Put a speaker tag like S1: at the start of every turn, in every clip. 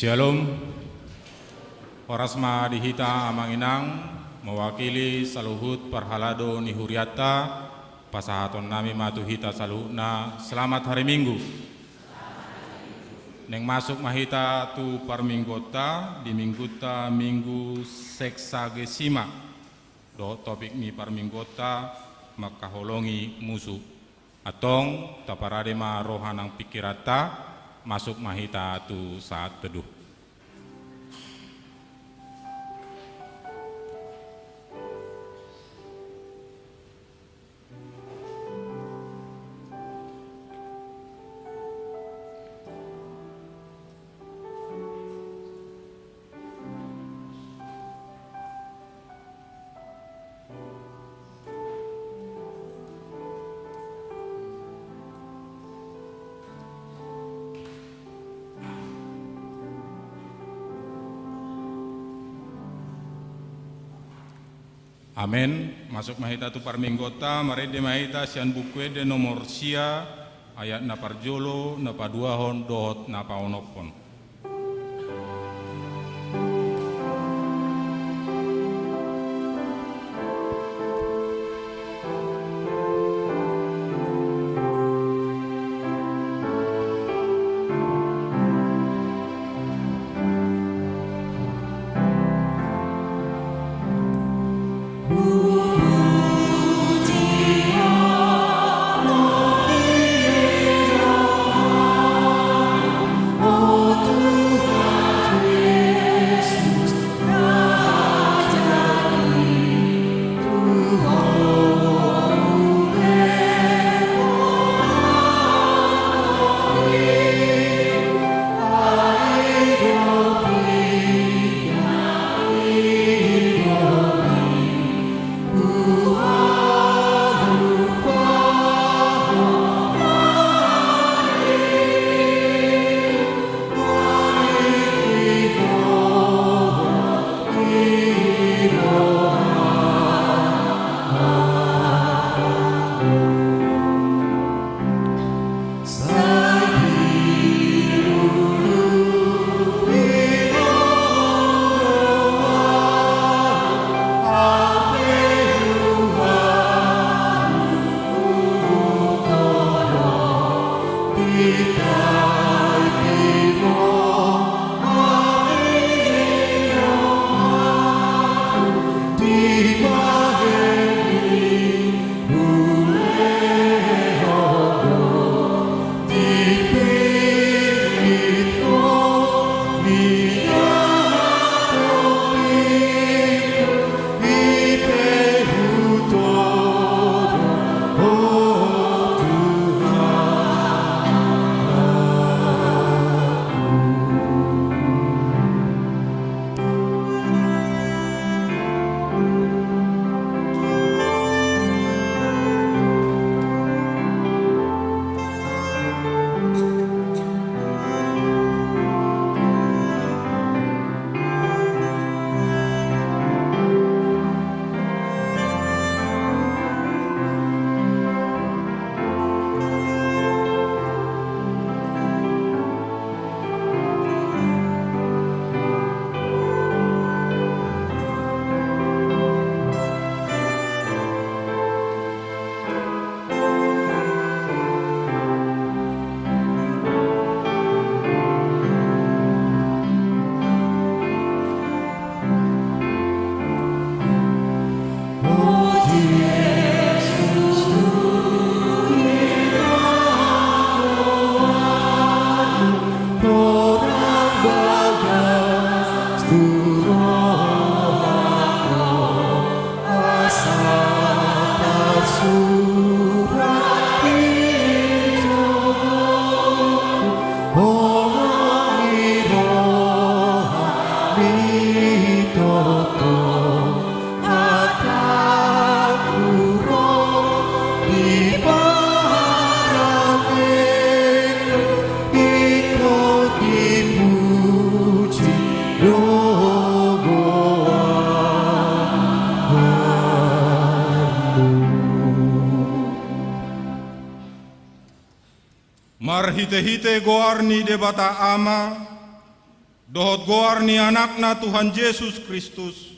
S1: Shalom. Orasma dihita amanginang mewakili saluhut parhalado nihuriata pasahaton nami matuhita saluhutna selamat hari Minggu. Neng masuk mahita tu parminggota di mingguta minggu seksagesima do topik ni parminggota makaholongi musuh atong taparadema rohanang pikirata masuk mahita tu saat teduh. Amin. Masuk mahita tu parminggota marede mahita sian bukwe de nomor sia ayat na parjolo na paduahon dohot na paonopon.
S2: Marhite-hite goarni de bata ama
S1: Dohot goar ni anakna Tuhan Yesus Kristus.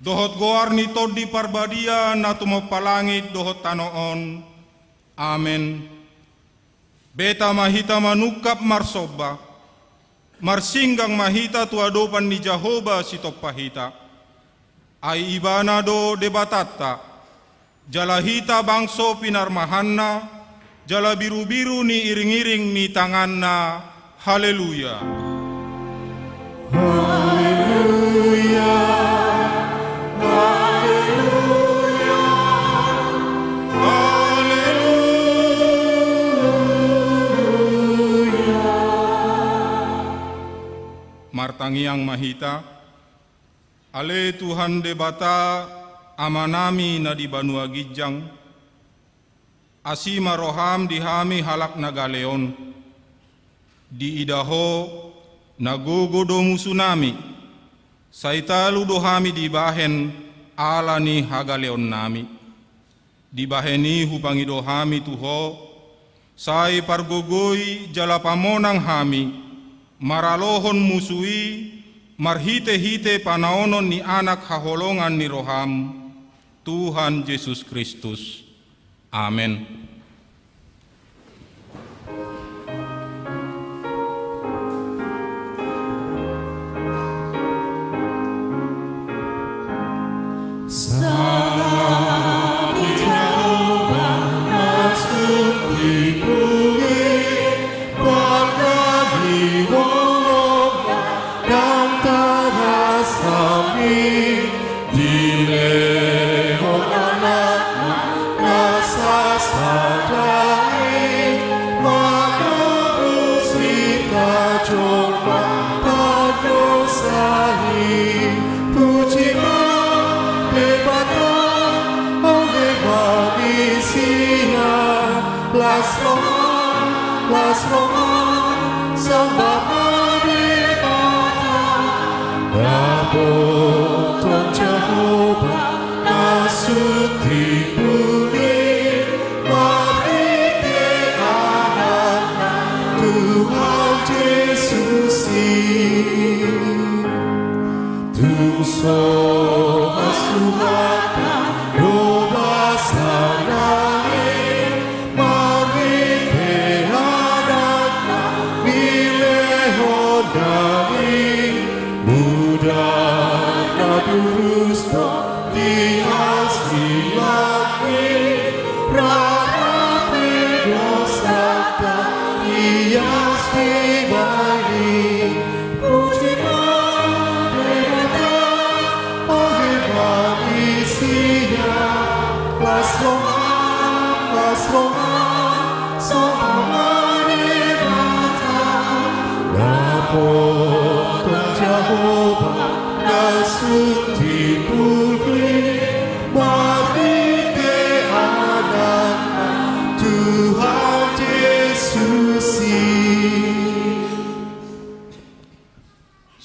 S1: Dohot goar ni todi parbadia na tumapalangit dohot tanoon. Amen. Beta mahita manukap marsoba. Marsinggang mahita tuadopan ni Jehovah sitopahita. Ay ibana do debatata. Jalahita bangso pinarmahanna. Jala biru-biru ni iring-iring ni tanganna. Haleluya.
S2: Haleluya. Haleluya. Haleluya.
S1: Martangiang mahita, ale Tuhan debata amanami na di Banua Gijang, asima roham dihami halak nagaleon, di idaho nagogodo musunami, saitalu dohami dibahen alani hagaleon nami, dibaheni hupangi dohami tuho, sai pargogoi jalapamonang hami, maralohon musui, marhite-hite panaonon ni anak haholongan ni roham, Tuhan Yesus Kristus. Amen.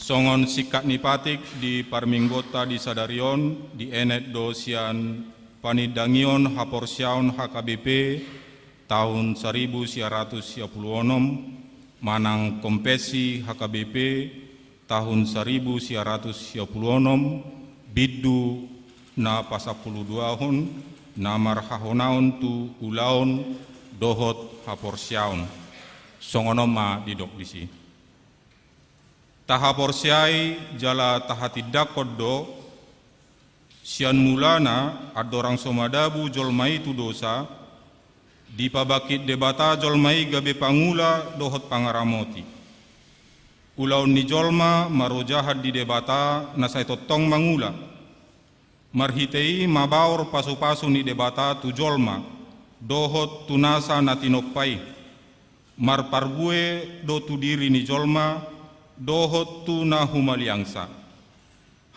S1: Songon sikak nipatik di Parminggota di Sadarion di enet dosian panidangion haporsiaun HKBP tahun 1926 manang kompesi HKBP tahun 1926 biddu na pasapuluduahun namar hahonaun tu ulaun dohot haporsiaun songonoma didok disi. Tahaporsiai jala tahatidak koddo sian mulana adorang somadabu jolmai tu dosa dipabakit debata jolmai gabe pangula dohot pangaramoti ulaun ni jolma marojahat di debata nasai totong mangula marhitei mabaur pasu-pasu ni debata tu jolma dohot tunasa natinopai marparbue do tu diri ni jolma dohot tu na humaliangsa.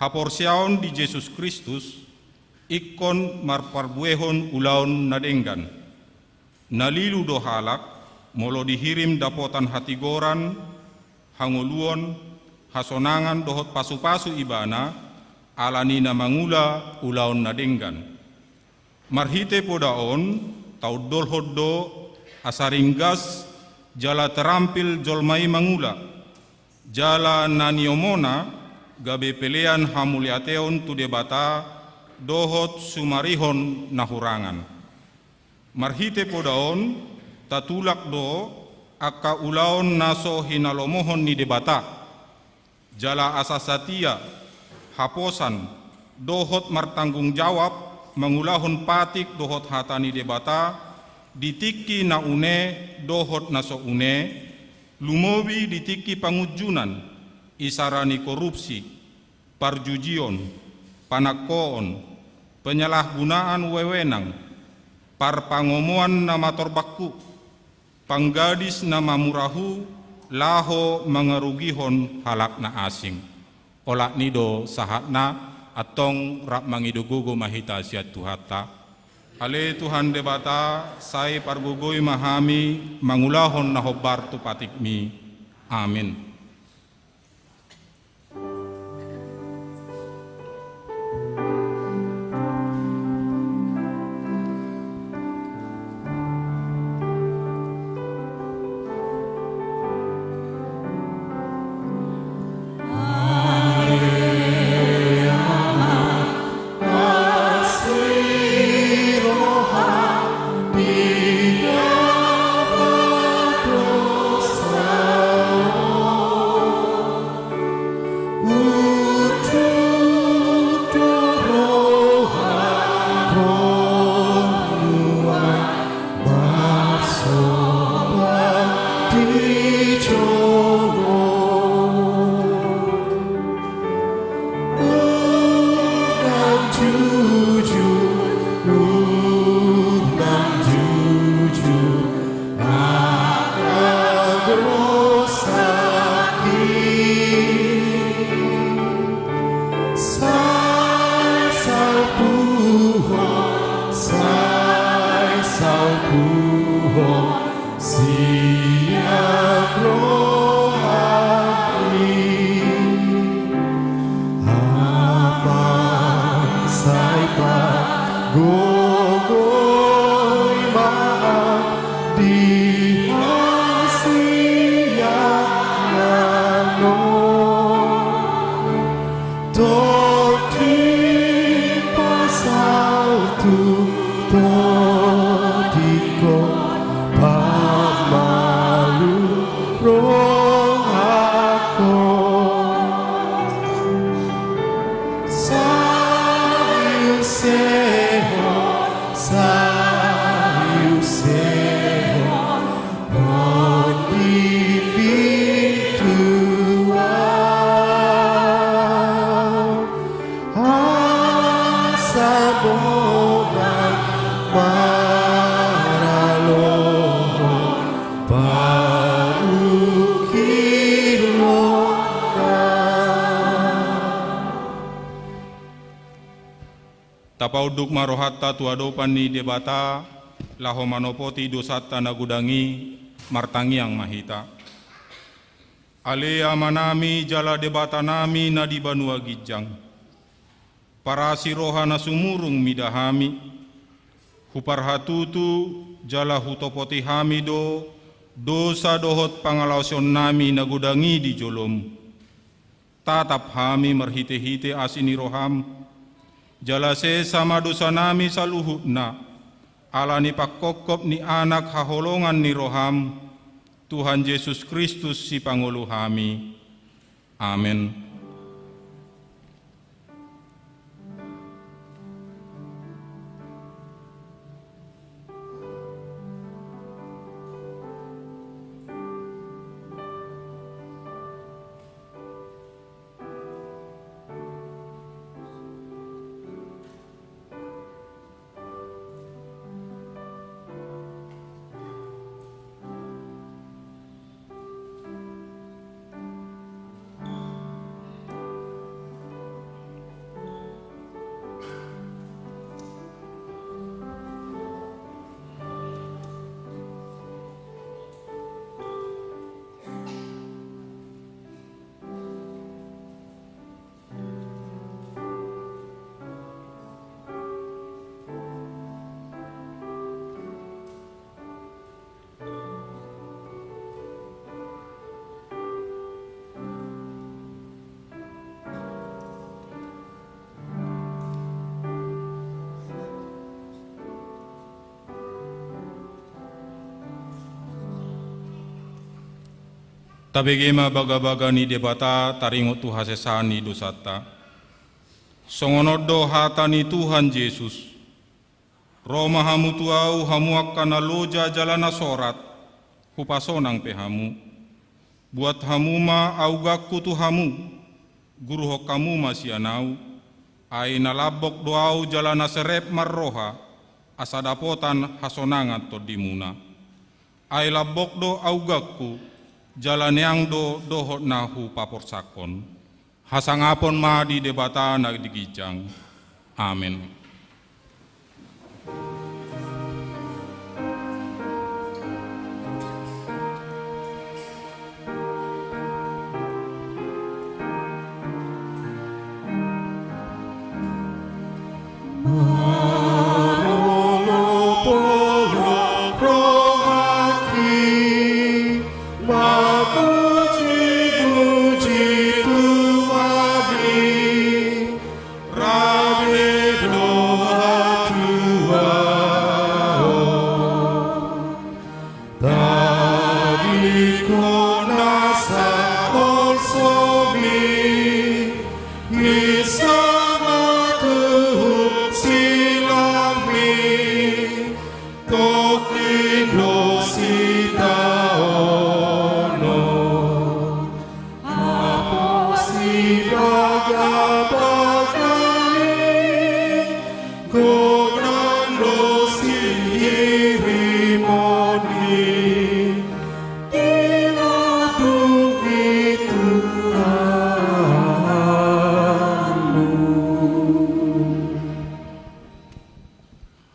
S1: Haporsiaon di Yesus Kristus, ikon marparbuehon ulaon nadenggan. Nalilu dohalak, molo dihirim dapotan hatigoran, hanguluon, hasonangan dohot pasu-pasu ibana, alani na mangula ulaon nadenggan. Marhite podaon, tau dolhoddo, asaringgas, jala terampil jolmai mangula, jala naniomona gabe pelean hamuliateon tu debata dohot sumarihon nahurangan. Marhite podaon tatulak do aka ulaon naso hinalomohon ni debata. Jala asasatia haposan dohot martanggung jawab mengulahon patik dohot hatani debata ditiki na une dohot naso une lumobi ditiki pangujunan isarani korupsi parjujion panakoon penyalahgunaan wewenang parpangomoan nama torbakku panggadis nama murahu laho mangarugihon halak na asing olak nido sahatna atong rak mangidugugo mahita siat tuhata ale Tuhan debata sai pargugoi mahami mangulahon na hobar tu patikmi amin. Tapauduk marohatta tuadopan ni debata laho manopoti dosata nagudangi martangiang mahita. Alea manami jala debata nami na di banua gijang. Para siroha na sumurung midahami. Huparhatutu jala hutopoti hamido dosa dohot pangalausion nami nagudangi di jolom. Tatap hami merhite-hite asini roham. Jalase sama dosa nami saluhutna alani pakokop ni anak haholongan ni roham Tuhan Yesus Kristus si pangulu hami. Amin. Tabegema baga-baga ni debata taringot tu hasesani dosata. Songonodo hatani Tuhan Yesus. Roma hamu tuau hamu akkana loja jalana sorat. Hupasonang pehamu. Buat hamu ma augakku tu hamu. Guru hokamu masianau. Aina labok doau jalana serep marroha. Asadapotan hasonangat todimuna. Ai labok do augakku. Jalan yang dohot nahu paporsakon. Hasangapon ma di debata na digijang. Amin.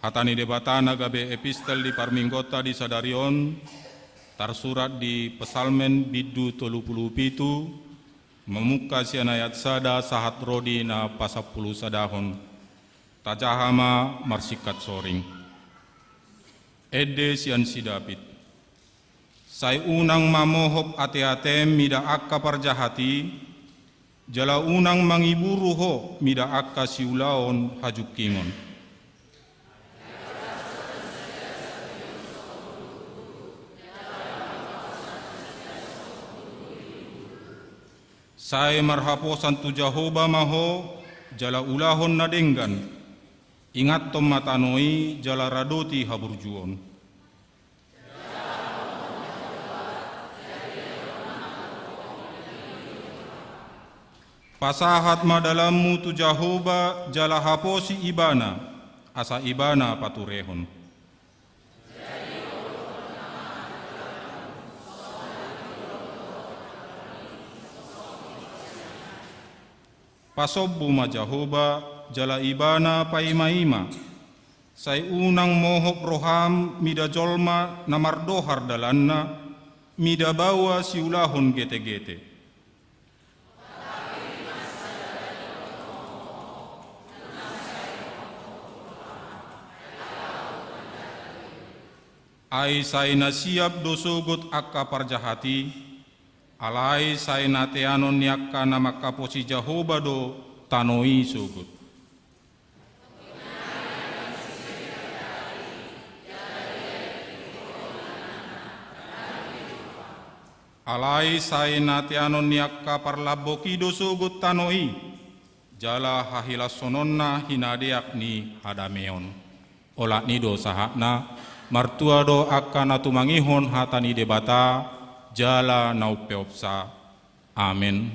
S1: Hatani debatana gabe epistel di parminggota di sadarion tarsurat di pesalmen bidu 37 memuka sian ayat sada sahat rodi na pasapulu sadahon tajahama marsikat soring ede sian si David sai unang mamohop ate-ate mida akka parjahati jala unang mangiburu ho mida akka siulaon hajuk kingon. Sai marhaposan tu Jahoba maho jala ulahon nadenggan ingat tom matanoi jala radoti haburjuon. Pasahat madalamu tu Jahoba jala haposi ibana asa ibana paturehon. Pasobbu ma Jahoba jala ibana paima-ima sai unang mohop roham mida jolma namardohar dalanna mida bawa siulahon gete-gete. Ai sai nasiap dosogot akka parjahati alai sai nateanon yakka nama kaposi Jahoba do tanoi sugut. Alai sai nateanon yakka parlaboki do sugut tanoi jala hahila sononna hinadeak ni hadameon. Olak ni do sahakna martua do akka natumangihon hatani debata jala naupeopsa. Amin.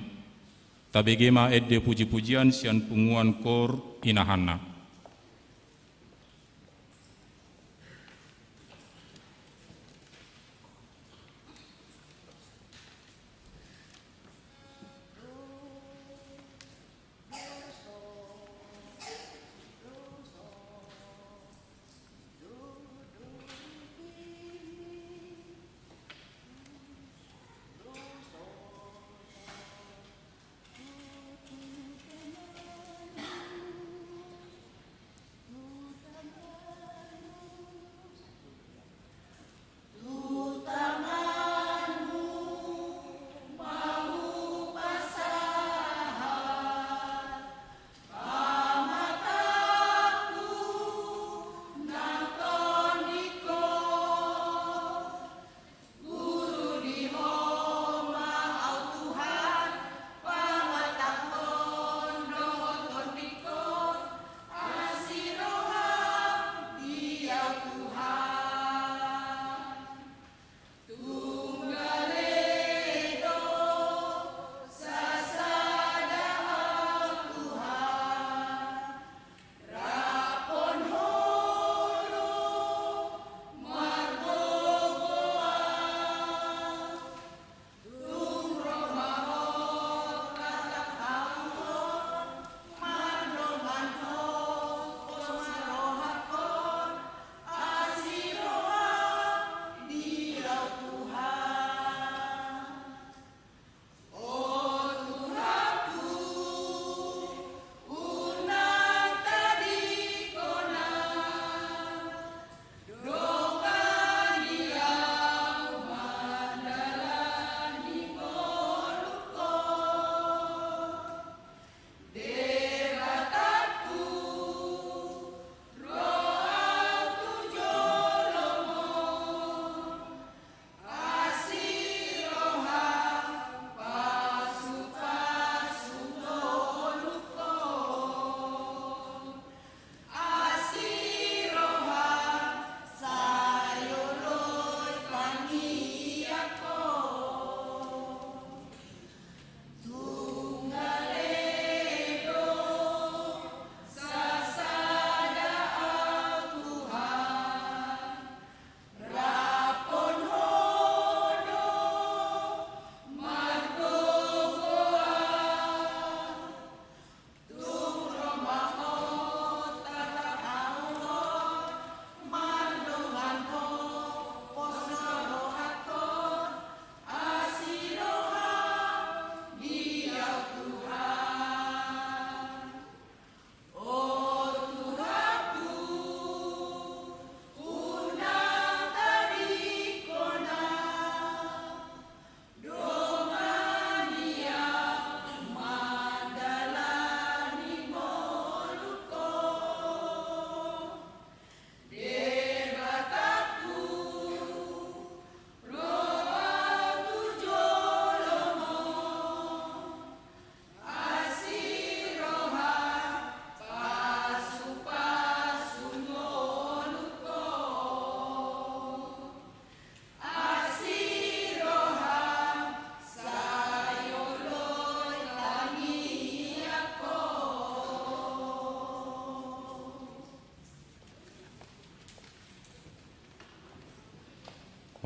S1: Tabegema edde puji-pujian sian punguan kor inahanna.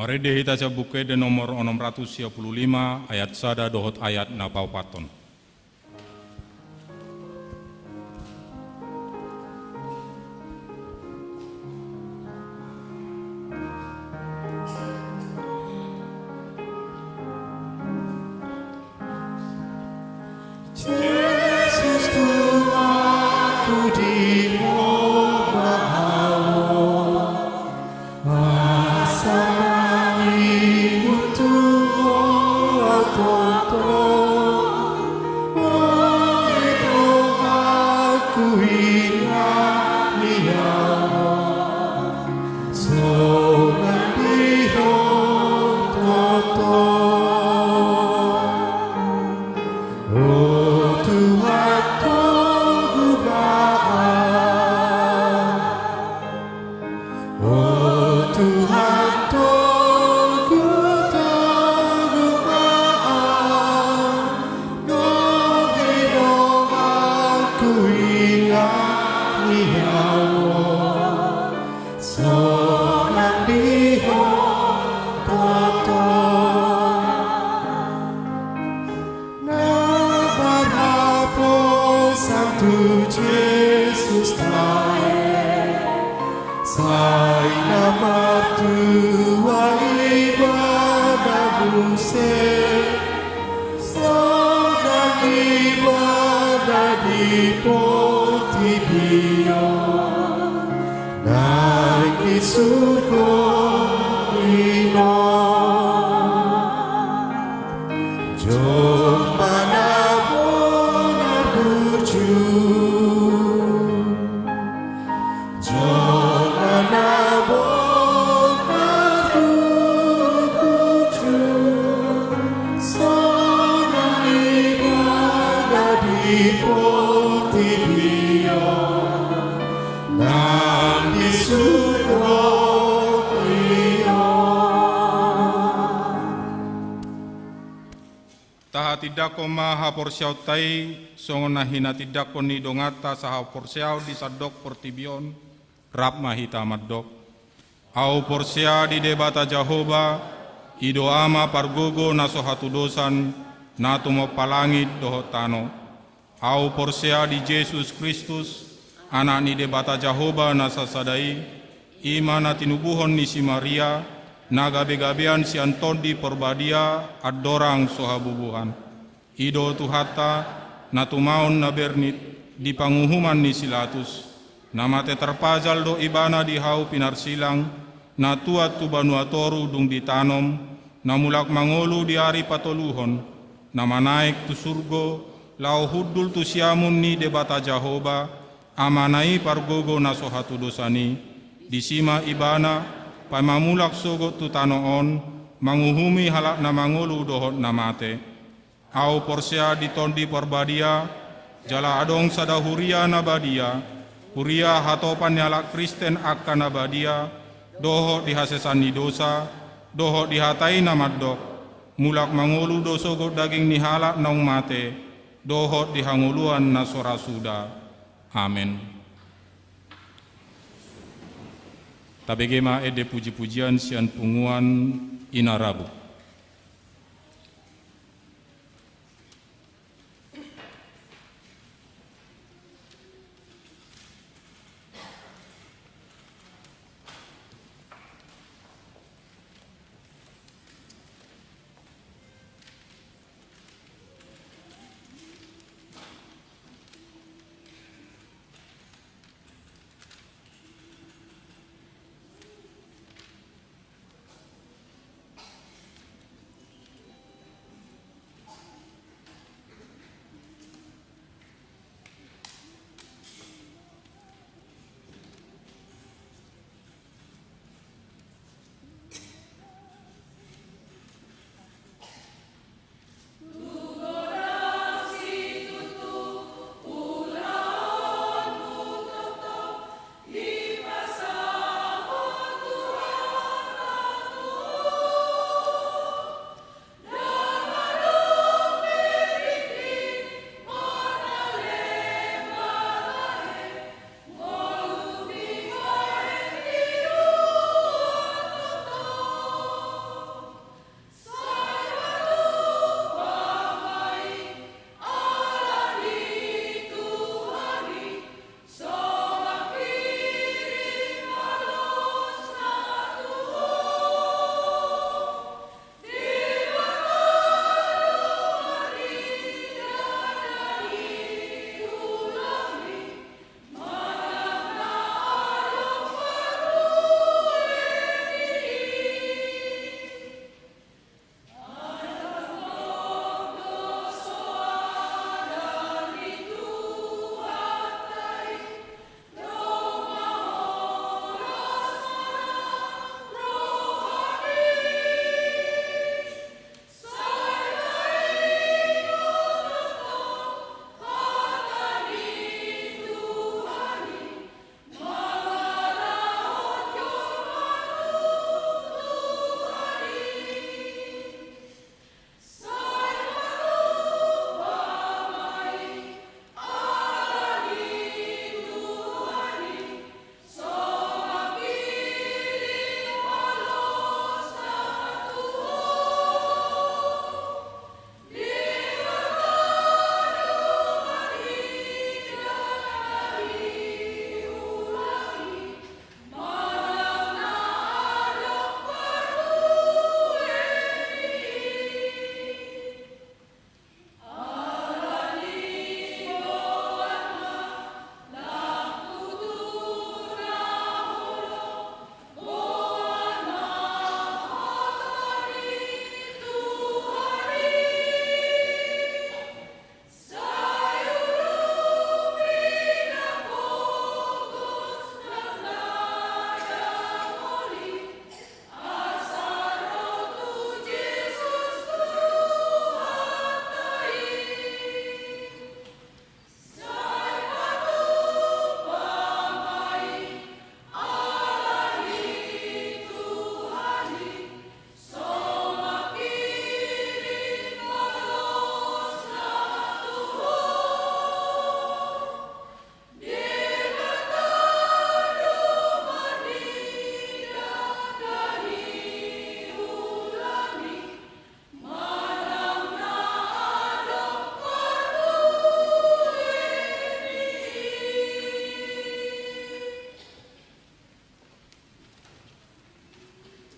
S1: Marede hita sa buke de nomor 655 ayat sada dohot ayat na paupaton.
S2: Yesus Tuhanku di
S1: Tidak ko maha porsiaw tay songon na hina tidak ko ni dongata sa porsiaw di sadok portibion rap mahita madok au porsia di debata Jehova ido ama pargogo na sohatu dosan na tumo palangit dohotano au porsia di Yesus Kristus anak ni debata Jehova na sasadai imana tinubuhon ni si Maria na gabe-gabean si Antoni porbadia adorang sohabubuhan Ido tuhata na tumaon na bernit di panguhuman ni Silatus na mate terpajal do ibana di hau pinarsilang na tuat tu banuatoru dung ditanom na mulak mangolu di hari patoluhon na manaik tu surgo lau hudul tu siamun ni debata Jehova amanai pargogo na sohatu dosani di sima ibana pamamulak sogot tu tanoon manguhumi halak na mangolu dohot na mate au porsia ditondi porbadia jala adong sada huria nabadia huria hatopan nyala Kristen akan nabadia doho dihasesani dosa doho dihatai namadok mulak mangulu dosogo daging nihala naung mate doho dihanguluan nasora suda amin. Tabegema ede puji-pujian sian punguan inarabu.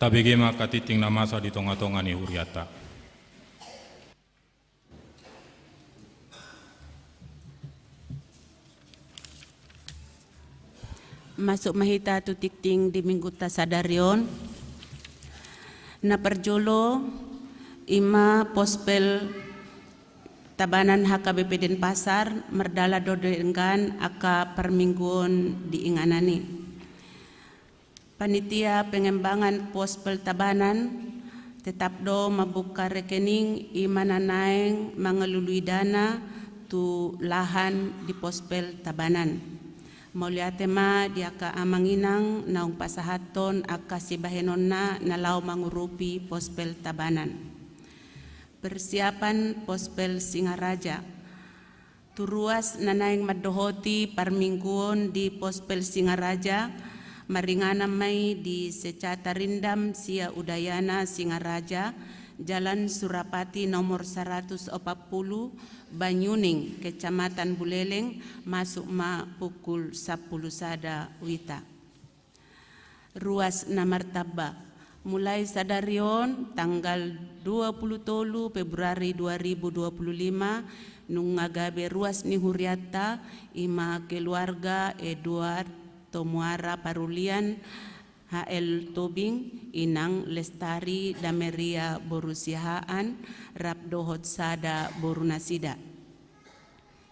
S1: tabegema katiting na masa di tonga-tonga ni huriata.
S3: Masuk mahita tu tikting di minggu ta sadarion na perjolo ima pospel tabanan HKBP Denpasar merdala dodenggan aka permingguan diinganani. Panitia pengembangan pospel tabanan tetap do membuka rekening imananaeng mengelului dana tu lahan di pospel tabanan. Mauliatema dia ka amanginang naung pasahaton aka sibahenon na lau mangurupi pospel tabanan. Persiapan pospel Singaraja. Turuas nanaing madohoti parmingguon di pospel Singaraja maringana mai di secata rindam sia Udayana Singaraja Jalan Surapati nomor 140 Banyuning Kecamatan Buleleng masuk ma pukul 10 sada wita. Ruas na martaba mulai sadarion tanggal 23 Februari 2025 nung ngagabe ruas ni huriata ima keluarga Edward Tomuara Parulian HL Tobing Inang Lestari Dameria Borusihaan Rapdohot Sada Borunasida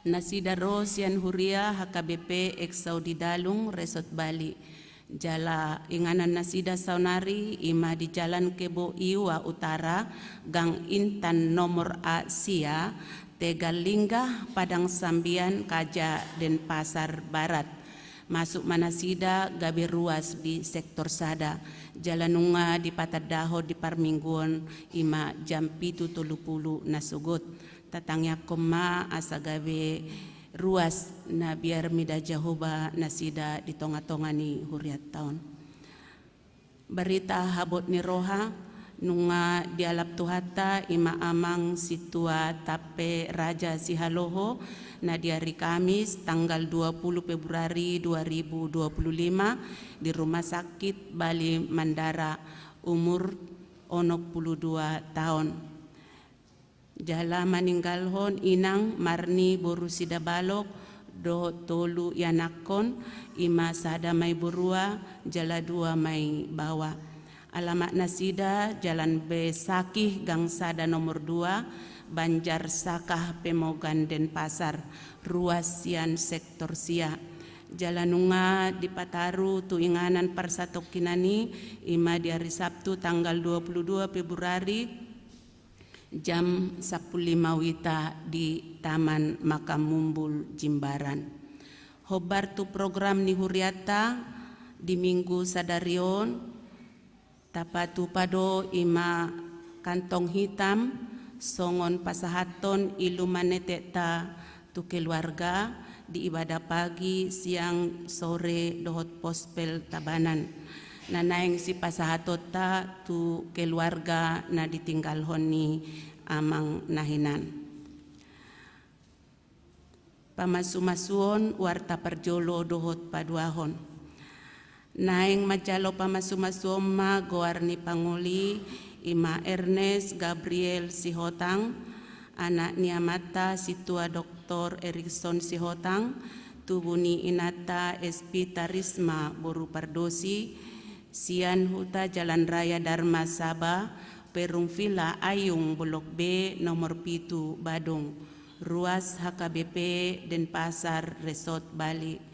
S3: Nasida Rosian Huria HKBP Eksaudi Dalung Resort Bali Jala Inganan Nasida Saunari ima di Jalan Kebo Iwa Utara Gang Intan nomor A Sia Tegalingga Padang Sambian Kaja Denpasar Barat masuk Manasida gabe ruas di sektor Sada Jalanunga di Patadaho di Parmingguon ima jam 7.30 nasugot tatangya koma asa gabe ruas na biar mida Jahoba nasida di tonga-tonga ni huriat taon. Berita habot ni roha nunga dialap tuhata ima amang situa tape Raja Sihaloho na di hari Kamis tanggal 20 Februari 2025 di Rumah Sakit Bali Mandara umur 62 tahun. Jala maninggalhon inang Marni Borusida Balok do tolu yanakon ima sada mai burua jala dua mai bawa. Alamat nasida Jalan B Sakih Gang Sada nomor 2 Banjar Sakah Pemogan Denpasar ruas sian sektor sia Jalanunga di Pataru tuinganan Parsatok Kinani ima di hari Sabtu tanggal 22 Februari jam 15 wita di Taman Makam Mumbul Jimbaran. Hobar tu program ni huriata di minggu sadarion tapatu pado ima kantong hitam songon pasahaton ilumaneteta tu keluarga di ibadah pagi siang sore dohot pospel tabanan nanaing si pasahatota tu keluarga na ditinggal honi amang nahinan. Pamasu-masuon warta perjolo dohot paduahon naing majalo pamasu-masuon ma goarni panguli ima Ernest Gabriel Sihotang anak niamata situa Dr. Erikson Sihotang tubuni inata SP Tarisma Boru Pardosi sian huta Jalan Raya Dharma Sabah Perung Villa Ayung Blok B nomor 7 Badung ruas HKBP Denpasar Resort Bali.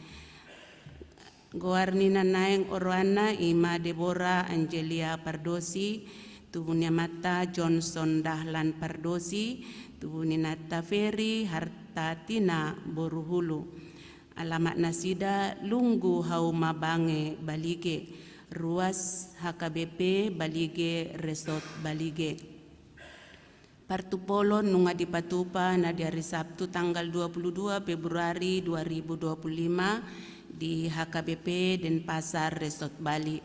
S3: Goarni nanaeng orwana ima Deborah Angelia Pardosi tubuhnya mata Johnson Dahlan Pardosi tubuhnya nata Ferry Hartatina Boruhulu. Alamat nasida Lunggu Hauma Bange Balige ruas HKBP Balige Resort Balige. Partupolo nunga di Patupa na di hari Sabtu tanggal 22 Februari 2025 di HKBP Denpasar Resort Bali.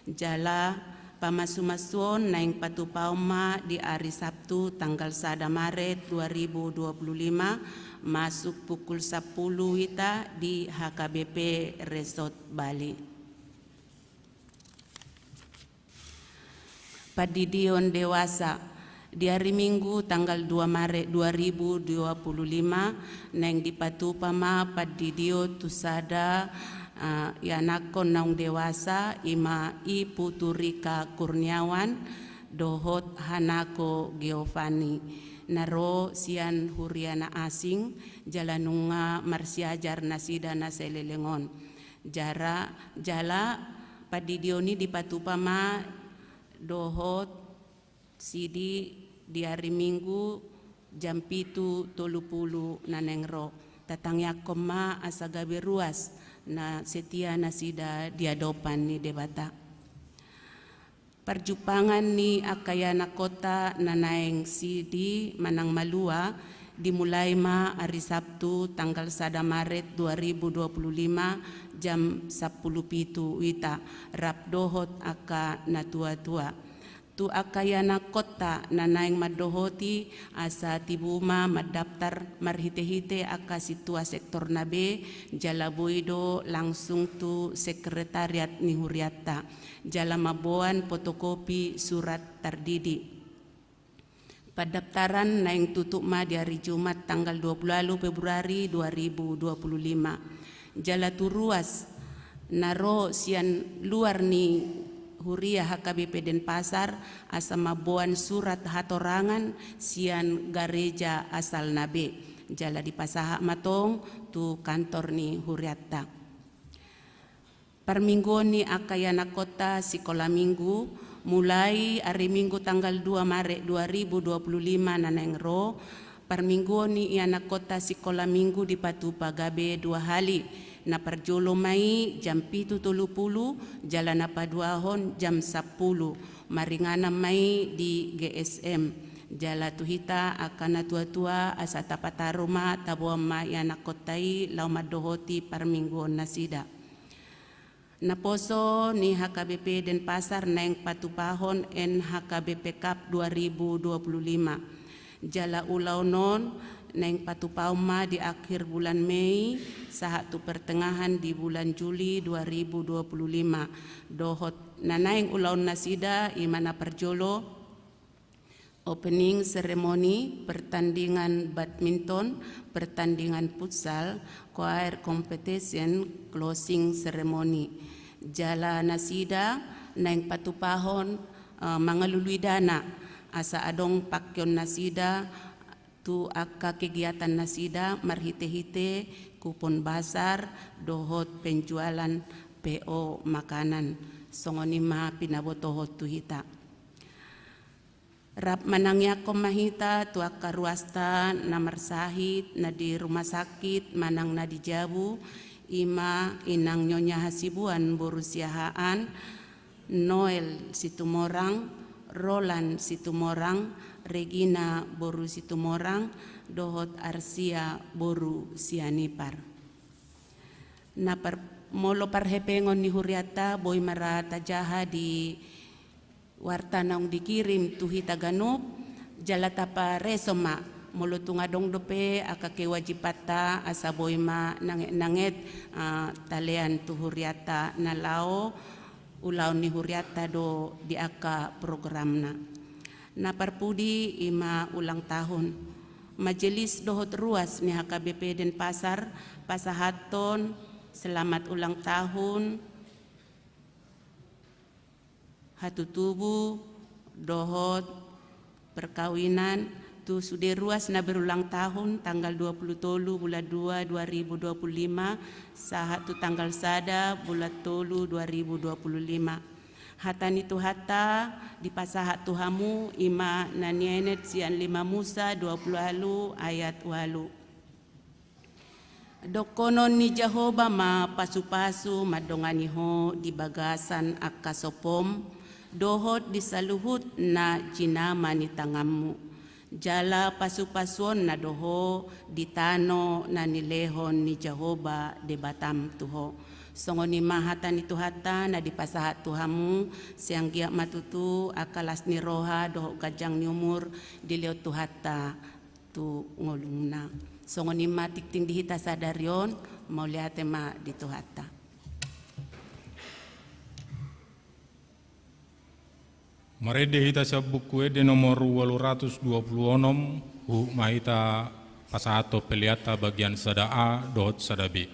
S3: Jala pamasu-masuon naing Patupauma di hari Sabtu tanggal 1 Maret 2025 masuk pukul 10 wita di HKBP Resort Bali. Padidion dewasa di hari Minggu tanggal 2 Maret 2025 neng dipatupama padidio tusada yanakon naung dewasa ima Ibu Turika Kurniawan dohot Hanako Giovanni naro sian huriana asing jalanunga marsiajar nasida naselelengon jala padidioni dipatupama dohot sidi di hari Minggu jam 7.30 nanengro tatangya koma asagabe ruas na setia nasida diadopan ni debata perjupangan ni akayana kota nanaeng sidi manang malua dimulai ma hari Sabtu tanggal 1 Maret 2025 jam 10.07 wita rap dohot aka natua-tua tu akayana kota nanaeng madohoti asa tibuma madaftar marhite-hite aka situa sektor nabe jalaboido langsung tu sekretariat ni huriata jala maboan fotokopi surat tardidi pendaftaran naeng tutup ma di hari Jumat tanggal 20 Februari 2025 jala turuas naro sian luar ni Huria HKBP Denpasar asa maboan surat hatorangan sian gereja asal nabe jala dipasaha matong tu kantor ni Huriata permingguan ni akayana kota sikola minggu mulai hari Minggu tanggal 2 Maret 2025 nanengro permingguan ni iana kota sikola minggu dipatupa gabe 2 hali na perjolo mai jam 7.30 jalan Paduahon jam 10 maringana mai di GSM jala tuhita akana tua-tua asa tapataruma tabuama yana kotai lau madohoti permingguan nasida naposo ni HKBP Denpasar naeng patupahon NHKBP Cup 2025 jala ulau non neng patupauma di akhir bulan Mei saat tu pertengahan di bulan Juli 2025 dohot nanaeng ulaun nasida imana perjolo opening ceremony pertandingan badminton pertandingan futsal choir competition closing ceremony jala nasida neng patupahon mangalului dana asa adong pakyon nasida tu aka kegiatan nasida marhite-hite kupon basar dohot penjualan PO makanan songonima pinabotohot tuhita rap manangnya komahita tu aka ruasta namar sahid na di rumah sakit manang na di Jabu ima inang nyonya hasibuan borusiahaan Noel Situmorang Roland Situmorang Regina Boru Situmorang dohot Arsia Boru Sianipar na molo parhepengon ni Huriata boy marata jaha di warta naung dikirim tuhita ganup jala tapa resoma molo tungadong dope aka kewajibata asa boy ma nanget talean tu Huriata na lao ulau ni Huriata do di aka programna na parpudi ima ulang tahun majelis dohot ruas ni HKBP Denpasar pasahaton selamat ulang tahun hatutubu dohot perkawinan tu sude ruas na berulang tahun tanggal 20 bulan 2 2025 sahat tu tanggal sada bulan 3 2025 hatan itu hata dipasahat tuhamu ima nanienet sian 5 Musa 20 halu ayat walu dokonon ni Jehovah ma pasu-pasu madonganiho di bagasan akasopom dohot disaluhut na jinama ni tangamu jala pasu-pasuon na doho ditano na nilehon ni Jehovah de batam tuho songoni mahatan itu hata na dipasahat tuhamu siang giak matutu akalas ni roha doho kajang ni umur diliot tu hata tu ngolungna songoni ma tikting dihita sadarion mau lihat ma di tu hata
S1: Marede hita siap buku de nomor 826 hu mahita pasato peliata bagian sada A dohot sada B.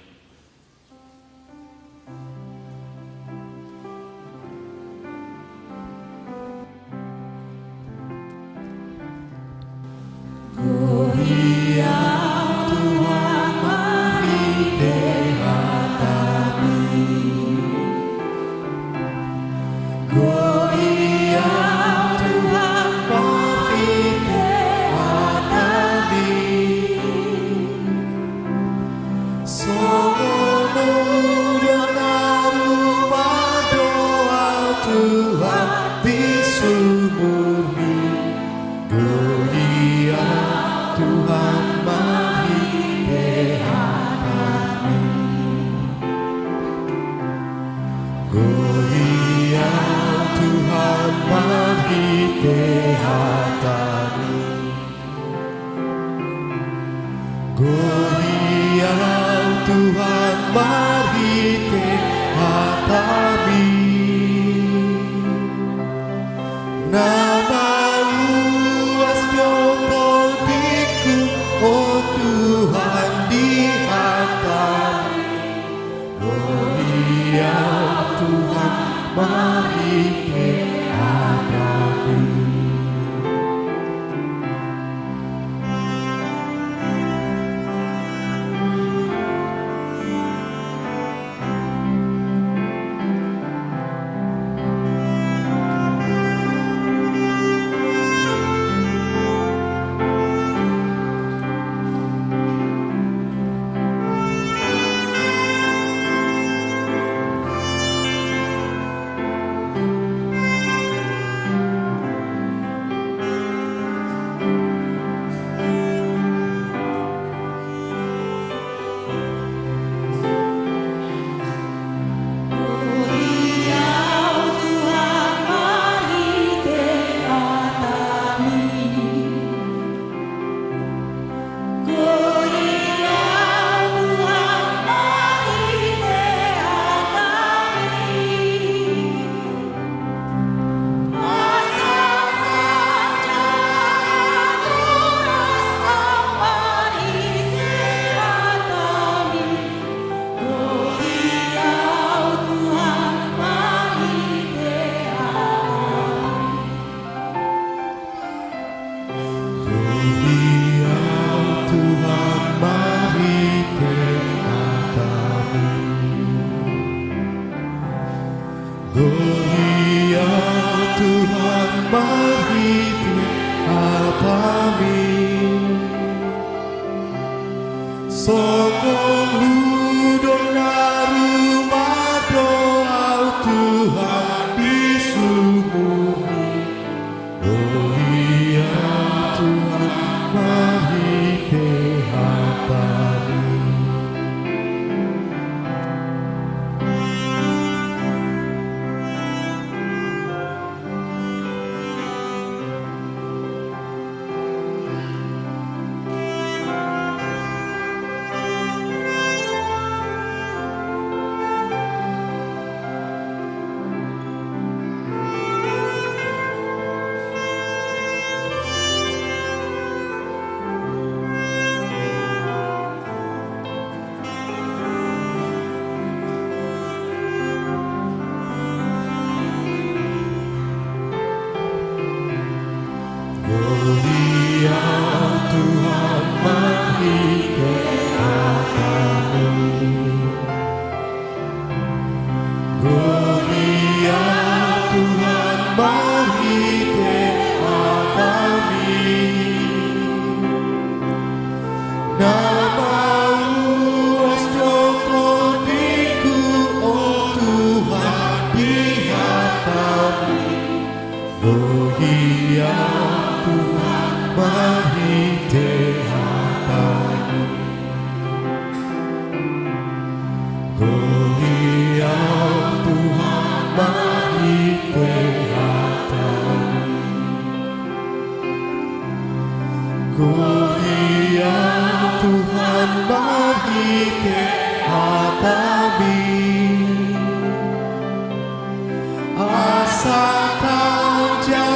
S2: Asa kau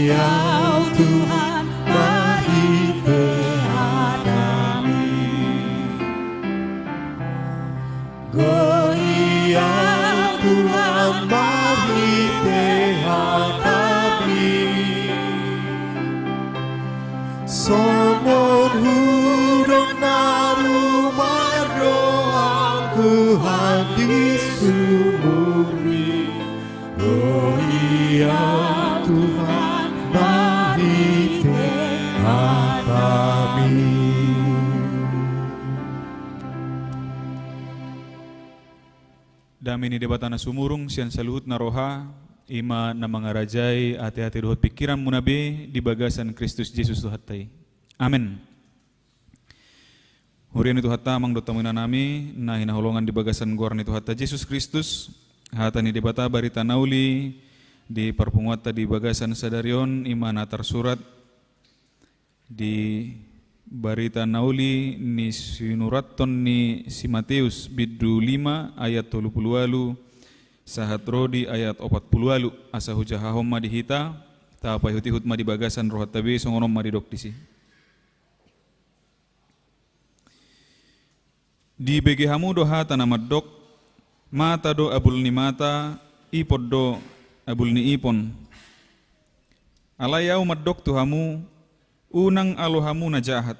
S2: Engkau Tuhan berhati-hati. Engkau Tuhan berhati-hati. Somon hurung narumah doang Tuhan di sumurni. Oh iya Tuhan berhati-hati.
S4: Damini debatana sumurung sian saluhut naroha ima na mangarajai hati-hati dohot pikiran munabe di bagasan Kristus Yesus Tuhatai. Amin. Hurian itu hatta mang dotamina nami na hinaholongan di bagasan gorni itu hatta Yesus Kristus hatani debata barita nauli di perpunguata di bagasan sadarion imana tersurat di barita nauli ni sinuraton ni si Matius biddu 5 ayat 38 sahat rodi ayat 40 asa hujahahom ma dihita ta apa hutihut ma di bagasan rohat tabi songonom ma di doktisi di begehamu doha tanamad dok mata do abul ni mata ipod do abul ni ipon alayau maddok tuhamu unang alohamu na jahat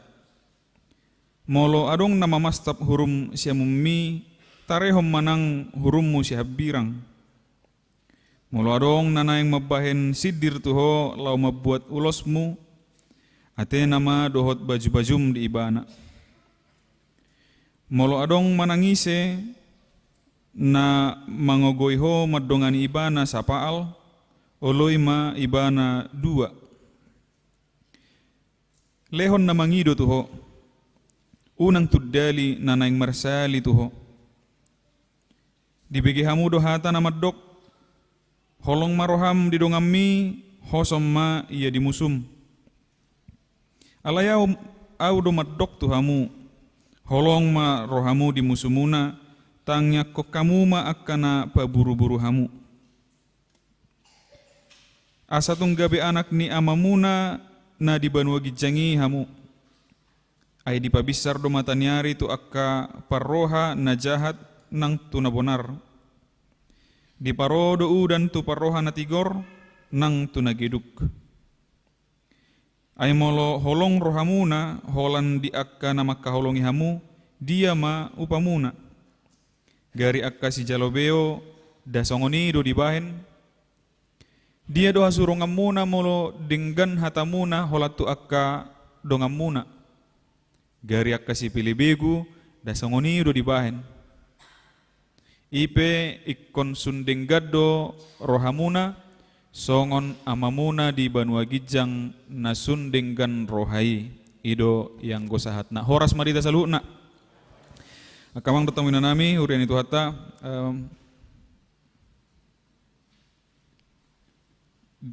S4: molo adong namamastap hurum siamummi tarehom manang hurummu sihabirang molo adong nanayang mabahen sidir tuho lau mabuat ulosmu ate nama dohot baju-bajum di ibana molo adong manangise na mangogoyho madongani ibana sapaal oloy ma ibana 2 lehon na mangido tuho unang tuddali nanayang marsali tuho dibegehamu dohata na maddok holong maroham didongammi hosom ma iya dimusum alayaw audo maddok tuhamu holong ma rohamu dimusumuna tangyak kok kamu ma akkana paburu-buru hamu asatung gabe anak ni amamuna na dibanua gijangi hamu ay di pabisar do matanyari tu akka parroha na jahat nang tunabonar di parodo udan tu parroha na tigor nang tunagiduk ay molo holong rohamuna holan di akka na makaholongi hamu dia ma upamuna gari akka si jalobeo da songoni do dibahen dia doha surongamuna molo dinggan hatamuna holatu akka dongamuna gari akka si pilibegu da songoni do dibahen ipe ikkon sunding gaddo rohamuna songon amamuna di banua gijang na sundinggan rohai ido yang gosahat na horas marita saluna akamang dotamina nami hurian itu hatta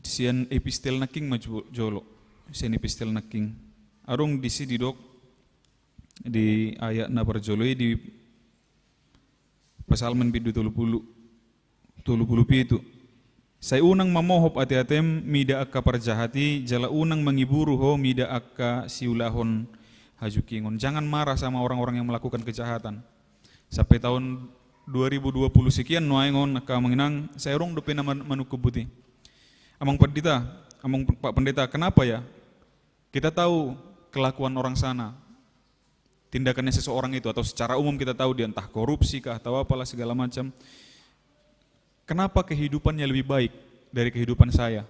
S4: sian epistel naking majolo sian epistel naking arung disi didok di ayat na parjoloi di pasalman bidu 30 itu say unang mamohop ati-atem mida akka parjahati jala unang mangiburu ho mida akka siulahon hajukingon jangan marah sama orang-orang yang melakukan kejahatan sampai tahun 2020 sekian noaingon akka menginang saya rong dope na manukubuti amang Pak Pendeta kenapa ya kita tahu kelakuan orang sana tindakannya seseorang itu atau secara umum kita tahu dia entah korupsi kah atau apalah segala macam kenapa kehidupannya lebih baik dari kehidupan saya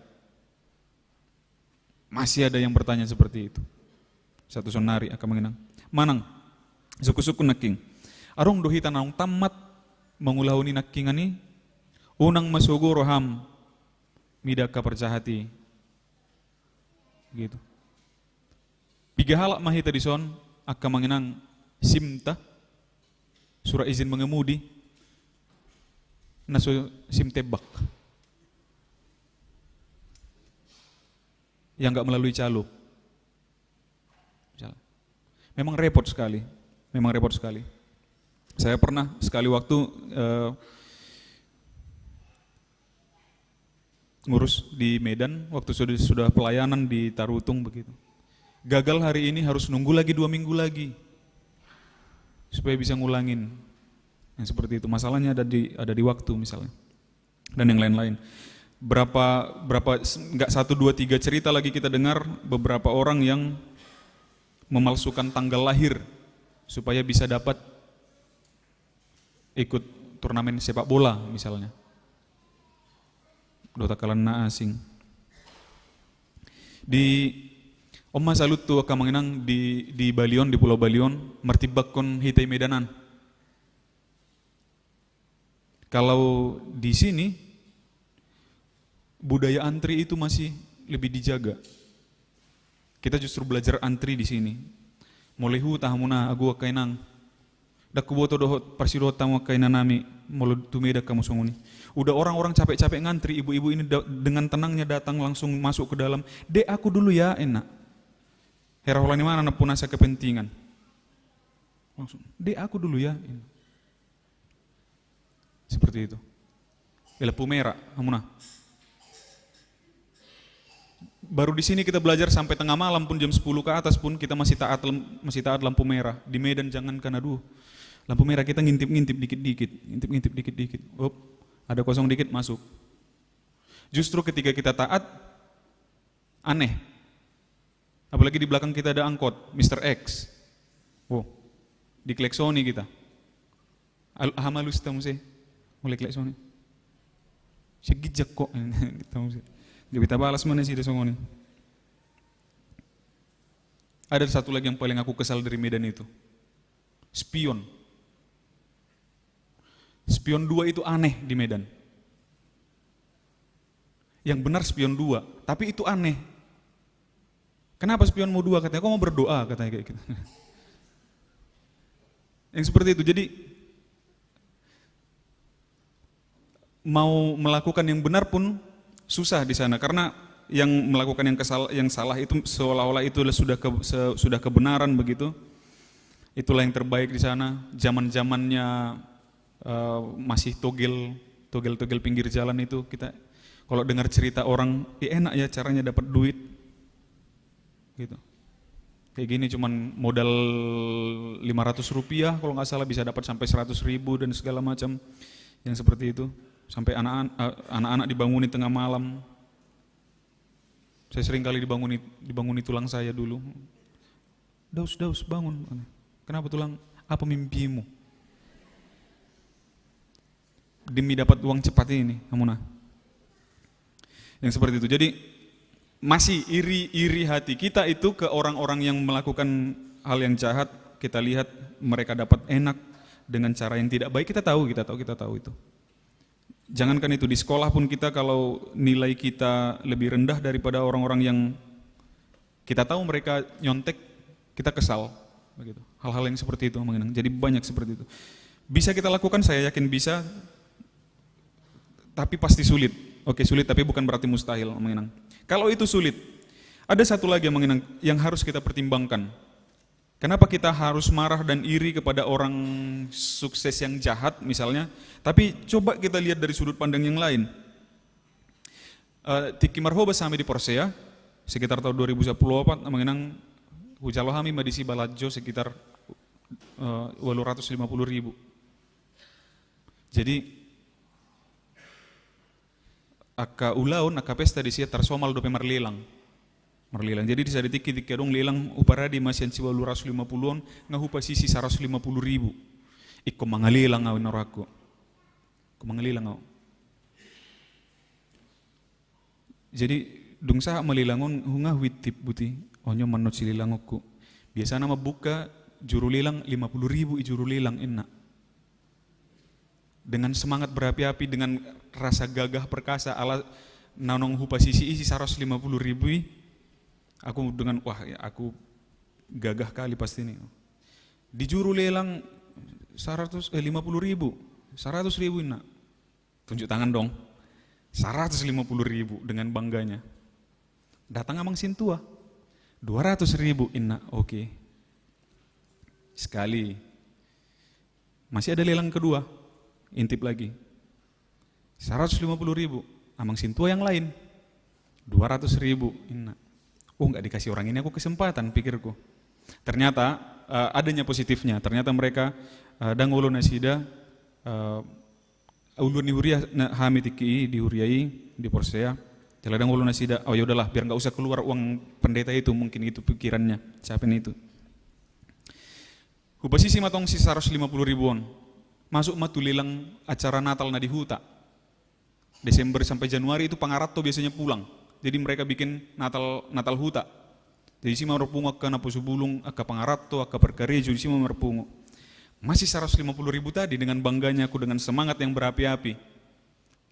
S4: masih ada yang bertanya seperti itu satu sonari akan mengenang manang suku-suku naking arong dohita naong tamat mengulahuni nakingani unang masugo roham midaka perjahati gitu Piga halak mahita di son, akka manginang simta, surat izin mengemudi, naso sim tebak. Yang nggak melalui calo. Memang repot sekali, Saya pernah sekali waktu ngurus di Medan, waktu sudah pelayanan di Tarutung begitu. Gagal hari ini harus nunggu lagi 2 minggu lagi supaya bisa ngulangin. Yang seperti itu, masalahnya ada di waktu misalnya. Dan yang lain-lain. Berapa enggak 1 2 3 cerita lagi kita dengar beberapa orang yang memalsukan tanggal lahir supaya bisa dapat ikut turnamen sepak bola misalnya. Dota kalana asing. Di Oma salut tuh kamanginang di Balion, di Pulau Balion, mertibak kon hitai medanan. Kalau di sini budaya antri itu masih lebih dijaga. Kita justru belajar antri di sini. Molehu tahamuna agu kainang. Dak kuboto dohot parsidota mo kainanami molo tumeda kamu sunguni. Udah orang-orang capek-capek ngantri, ibu-ibu ini dengan tenangnya datang langsung masuk ke dalam. Dek aku dulu ya, enak. Heraholani mana pun asa kepentingan. Langsung, dek aku dulu ya. Enak. Seperti itu. Lampu merah, hamuna. Baru di sini kita belajar sampai tengah malam pun jam 10 ke atas pun kita masih taat lampu merah. Di Medan jangankan aduh. Lampu merah kita ngintip-ngintip dikit-dikit. Ada kosong dikit masuk. Justru ketika kita taat aneh. Apalagi di belakang kita ada angkot, Mr. X. Dikleksoni kita. Hamalus tamu sih. Mulai kleksoni. Segijak kok tamu sih. Gak bisa balas mana sih desongoni. Ada satu lagi yang paling aku kesal dari Medan itu. Spion. Spion 2 itu aneh di Medan. Yang benar spion 2, tapi itu aneh. Kenapa spion mau 2 katanya? Kok mau berdoa katanya kayak gitu. Yang seperti itu. Jadi mau melakukan yang benar pun susah di sana karena yang melakukan yang salah itu seolah-olah itu sudah kebenaran begitu. Itulah yang terbaik di sana. Zaman-zamannya masih togel pinggir jalan itu kita kalau dengar cerita orang, enak ya caranya dapat duit. Gitu. Kayak gini cuman modal 500 rupiah kalau nggak salah bisa dapat sampai 100 ribu dan segala macam yang seperti itu. Sampai anak-anak dibanguni tengah malam. Saya sering kali dibanguni tulang saya dulu. Daus bangun. Kenapa tulang? Apa mimpimu? Demi dapat uang cepat ini, Amuna. Yang seperti itu. Jadi masih iri hati kita itu ke orang-orang yang melakukan hal yang jahat. Kita lihat mereka dapat enak dengan cara yang tidak baik. Kita tahu itu. Jangankan itu, di sekolah pun kita kalau nilai kita lebih rendah daripada orang-orang yang kita tahu mereka nyontek, kita kesal. Begitu. Hal-hal yang seperti itu mengenang. Jadi banyak seperti itu. Bisa kita lakukan, saya yakin bisa, tapi pasti sulit. Oke, sulit tapi bukan berarti mustahil mengenang. Kalau itu sulit, ada satu lagi yang harus kita pertimbangkan. Kenapa kita harus marah dan iri kepada orang sukses yang jahat misalnya, tapi coba kita lihat dari sudut pandang yang lain. Tiki marhoba sampai di Porsea, sekitar tahun 2014 mengenang hujalohami madisi baladjo sekitar 850 ribu. Jadi aka ulaun, aka pesta di siya tarsomal dope marlilang. Jadi di sana tiki dong lilang uparadi masih ciwa 250-on ngahupa sisi 150 ribu. Iko mangalilang ngau norako. Jadi dungsa malilangon hunga witip buti onyo manot sililangokku. Biasa nama buka juru lilang 50 ribu juru lilang enak. Dengan semangat berapi-api, dengan rasa gagah perkasa ala nanong hupa sisi isi 150 ribu. Aku dengan aku Gagah kali pasti ini. Di juru lelang 50 ribu, 100 ribu nak. Tunjuk tangan dong. 150 ribu dengan bangganya. Datang Amang Sintua, 200 ribu inna, oke. Sekali. Masih ada lelang kedua, intip lagi. 150 ribu, Amang Sintua yang lain, 200 ribu inna. Oh nggak dikasih orang ini aku kesempatan, pikirku. Ternyata adanya positifnya, ternyata mereka dan ulun nasida ulun di huria hami tiki di huriai di Porsea. Teladang ulun nasida, oh yaudahlah biar nggak usah keluar uang pendeta itu, mungkin itu pikirannya, siapin itu. Hubasisi matong si 150 ribuan, masuk matu lelang acara Natal na di huta. Desember sampai Januari itu Pangarato biasanya pulang, jadi mereka bikin Natal huta. Jadi si marpungo ka napusubulong ka Pangarato ka Perkarejo, di si marpungo. Masih 150 ribu tadi dengan bangganya aku, dengan semangat yang berapi-api.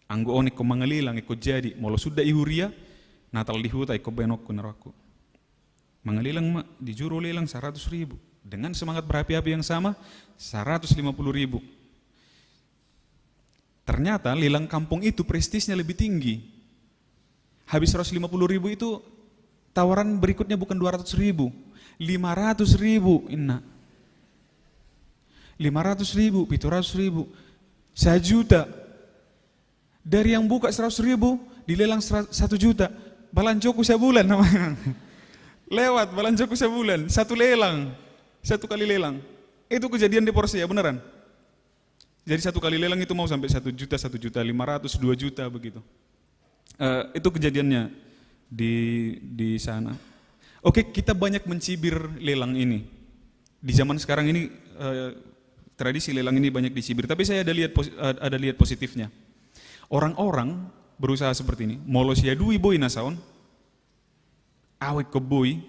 S4: Anggo onik ko mangalilang ikut jadi, molo sudah ihuria, Natal di huta ikut benok ko naraku. Mangalilang di juru lelang 100 ribu. Dengan semangat berapi-api yang sama, 150 ribu. Ternyata lelang kampung itu prestisnya lebih tinggi. Habis 150 ribu itu, tawaran berikutnya bukan 200 ribu, 500 ribu, inna. 500 ribu, 700 ribu, 1 juta. Dari yang buka 100 ribu, dilelang 1 juta. Balancoku sebulan namanya. Lewat balancoku sebulan, 1 lelang, 1 kali lelang. Itu kejadian di Porsea, beneran. Jadi 1 kali lelang itu mau sampai 1 juta, 1 juta 500, 2 juta begitu. Itu kejadiannya di sana. Oke, kita banyak mencibir lelang ini. Di zaman sekarang ini tradisi lelang ini banyak dicibir, tapi saya ada lihat positifnya. Orang-orang berusaha seperti ini, molo sia dui boy nasaon, awek ke boy,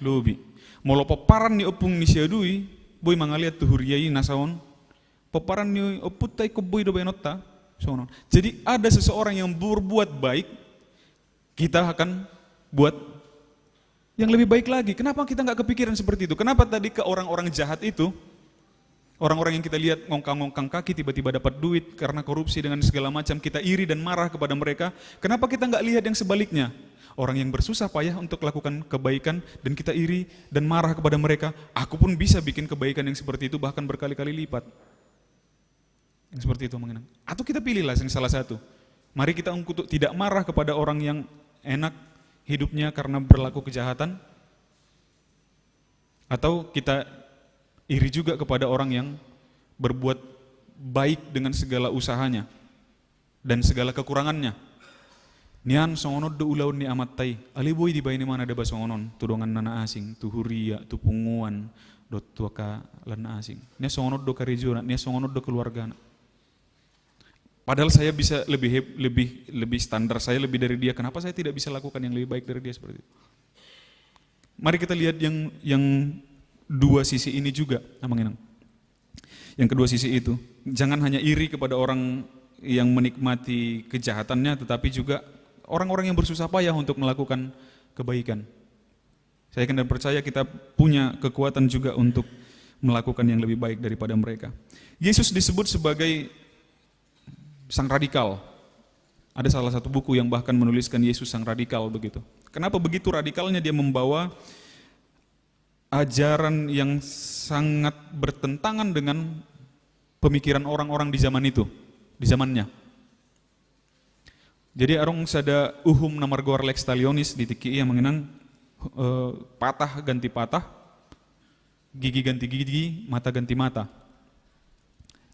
S4: lobi. Molo paparan ni opung ni sia dui, boy mangaliat tu huriai nasaon, paparan ni oputai ke boy do benota, sonon. Jadi ada seseorang yang berbuat baik, kita akan buat yang lebih baik lagi. Kenapa kita nggak kepikiran seperti itu? Kenapa tadi ke orang-orang jahat itu, orang-orang yang kita lihat ngongkang-ngongkang kaki tiba-tiba dapat duit karena korupsi dengan segala macam, kita iri dan marah kepada mereka. Kenapa kita nggak lihat yang sebaliknya? Orang yang bersusah payah untuk melakukan kebaikan dan kita iri dan marah kepada mereka. Aku pun bisa bikin kebaikan yang seperti itu bahkan berkali-kali lipat. Yang seperti itu mengenang. Atau kita pilihlah yang salah satu. Mari kita untuk tidak marah kepada orang yang enak hidupnya karena berlaku kejahatan. Atau kita iri juga kepada orang yang berbuat baik dengan segala usahanya dan segala kekurangannya. Nian songonod do ulaun ni amattai. Aliboy di bayni mana ada basongonon, tudongan nana asing, tu huria, tu punguan, do tuaka lana asing. Nia songonod do karejo, nia songonod do keluarga. Padahal saya bisa lebih standar, saya lebih dari dia. Kenapa saya tidak bisa lakukan yang lebih baik dari dia seperti itu? Mari kita lihat yang dua sisi ini juga, Amang Inang. Yang kedua sisi itu, jangan hanya iri kepada orang yang menikmati kejahatannya, tetapi juga orang-orang yang bersusah payah untuk melakukan kebaikan. Saya yakin dan percaya kita punya kekuatan juga untuk melakukan yang lebih baik daripada mereka. Yesus disebut sebagai sang radikal. Ada salah satu buku yang bahkan menuliskan Yesus sang radikal begitu. Kenapa begitu radikalnya dia membawa ajaran yang sangat bertentangan dengan pemikiran orang-orang di zaman itu, di zamannya. Jadi arong sada uhum namargor lex talionis di tiki yang mengenang patah ganti patah, gigi ganti gigi, mata ganti mata.